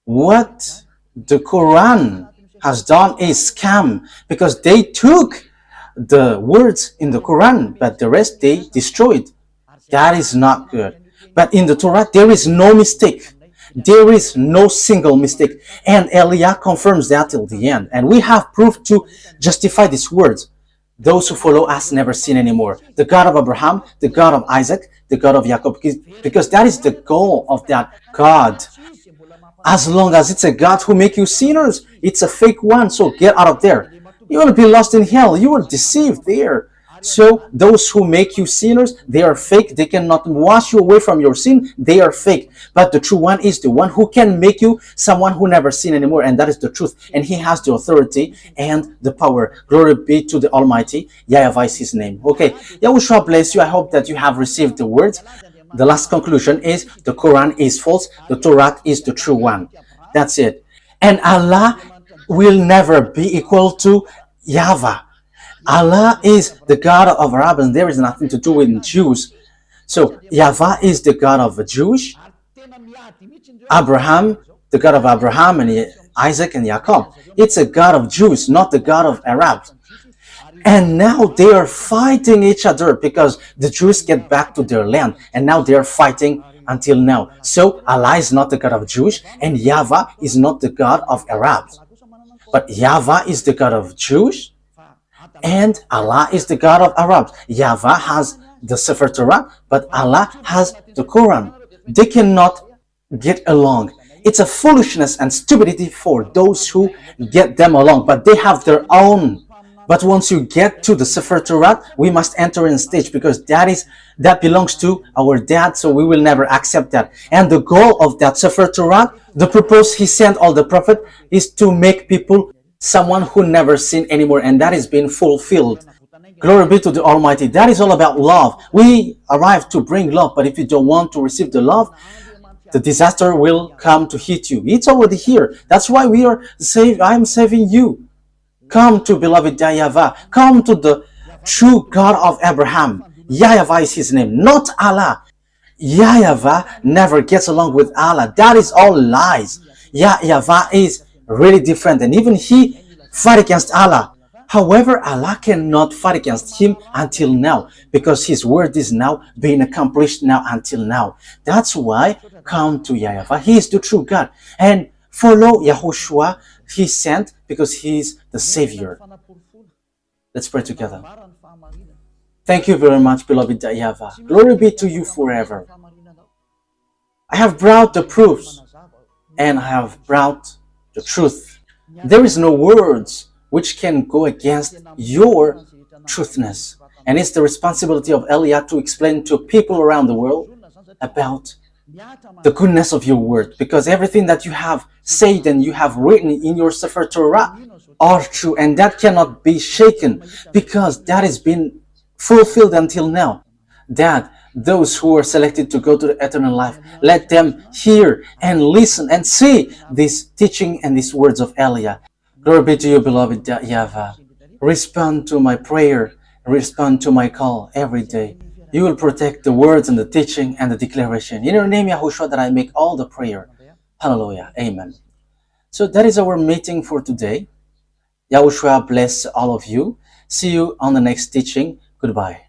Speaker 1: what the Quran has done is scam, because they took the words in the Quran, but the rest they destroyed. That is not good. But in the Torah, there is no mistake. There is no single mistake. And Elia confirms that till the end. And we have proof to justify these words. Those who follow us never sin anymore. The God of Abraham, the God of Isaac, the God of Jacob, because that is the goal of that God. As long as it's a God who make you sinners, it's a fake one, so get out of there. You will be lost in hell. You were deceived there. So those who make you sinners, they are fake. They cannot wash you away from your sin. They are fake. But the true one is the one who can make you someone who never sin anymore. And that is the truth. And he has the authority and the power. Glory be to the Almighty. YAHVAH is his name. Okay. Yahushua bless you. I hope that you have received the words. The last conclusion is the Quran is false. The Torah is the true one. That's it. And Allah will never be equal to YAHVAH. Allah is the God of Arabs, and there is nothing to do with Jews. So YAHVAH is the God of the Jews. Abraham, the God of Abraham and Isaac and Jacob. It's a God of Jews, not the God of Arabs. And now they are fighting each other because the Jews get back to their land, and now they are fighting until now. So Allah is not the God of Jews, and YAHVAH is not the God of Arabs. But YAHVAH is the God of Jews, and Allah is the God of Arabs. YAHVAH has the Sefer Torah, but Allah has the Quran. They cannot get along. It's a foolishness and stupidity for those who get them along, but they have their own. But once you get to the Sefer Torah, we must enter in stage, because that belongs to our dad, so we will never accept that. And the goal of that Sefer Torah, the purpose he sent all the prophet, is to make people someone who never sin anymore, and that is being fulfilled. Glory be to the Almighty. That is all about love. We arrive to bring love, but if you don't want to receive the love, the disaster will come to hit you. It's already here. That's why we are saved. I am saving you. Come to beloved YAHVAH. Come to the true God of Abraham. YAHVAH is his name, not Allah. YAHVAH never gets along with Allah. That is all lies. YAHVAH is really different, and even he fight against Allah. However, Allah cannot fight against him until now, because his word is now being accomplished now until now. That's why come to YAHVAH. He is the true God, and follow YAHOSHUAH. He sent because he is the Savior. Let's pray together. Thank you very much, beloved YAHVAH. Glory be to you forever. I have brought the proofs, and I have brought the truth. There is no words which can go against your truthness. And it's the responsibility of Elia to explain to people around the world about the goodness of your word, because everything that you have said and you have written in your Sefer Torah are true, and that cannot be shaken, because that has been fulfilled until now. That those who are selected to go to the eternal life, let them hear and listen and see this teaching and these words of Elia. Glory be to you, beloved YAHVAH. Respond to my prayer, respond to my call every day. You will protect the words and the teaching and the declaration. In your name, YAHOSHUAH, that I make all the prayer. Hallelujah. Amen. So that is our meeting for today. YAHOSHUAH bless all of you. See you on the next teaching. Goodbye.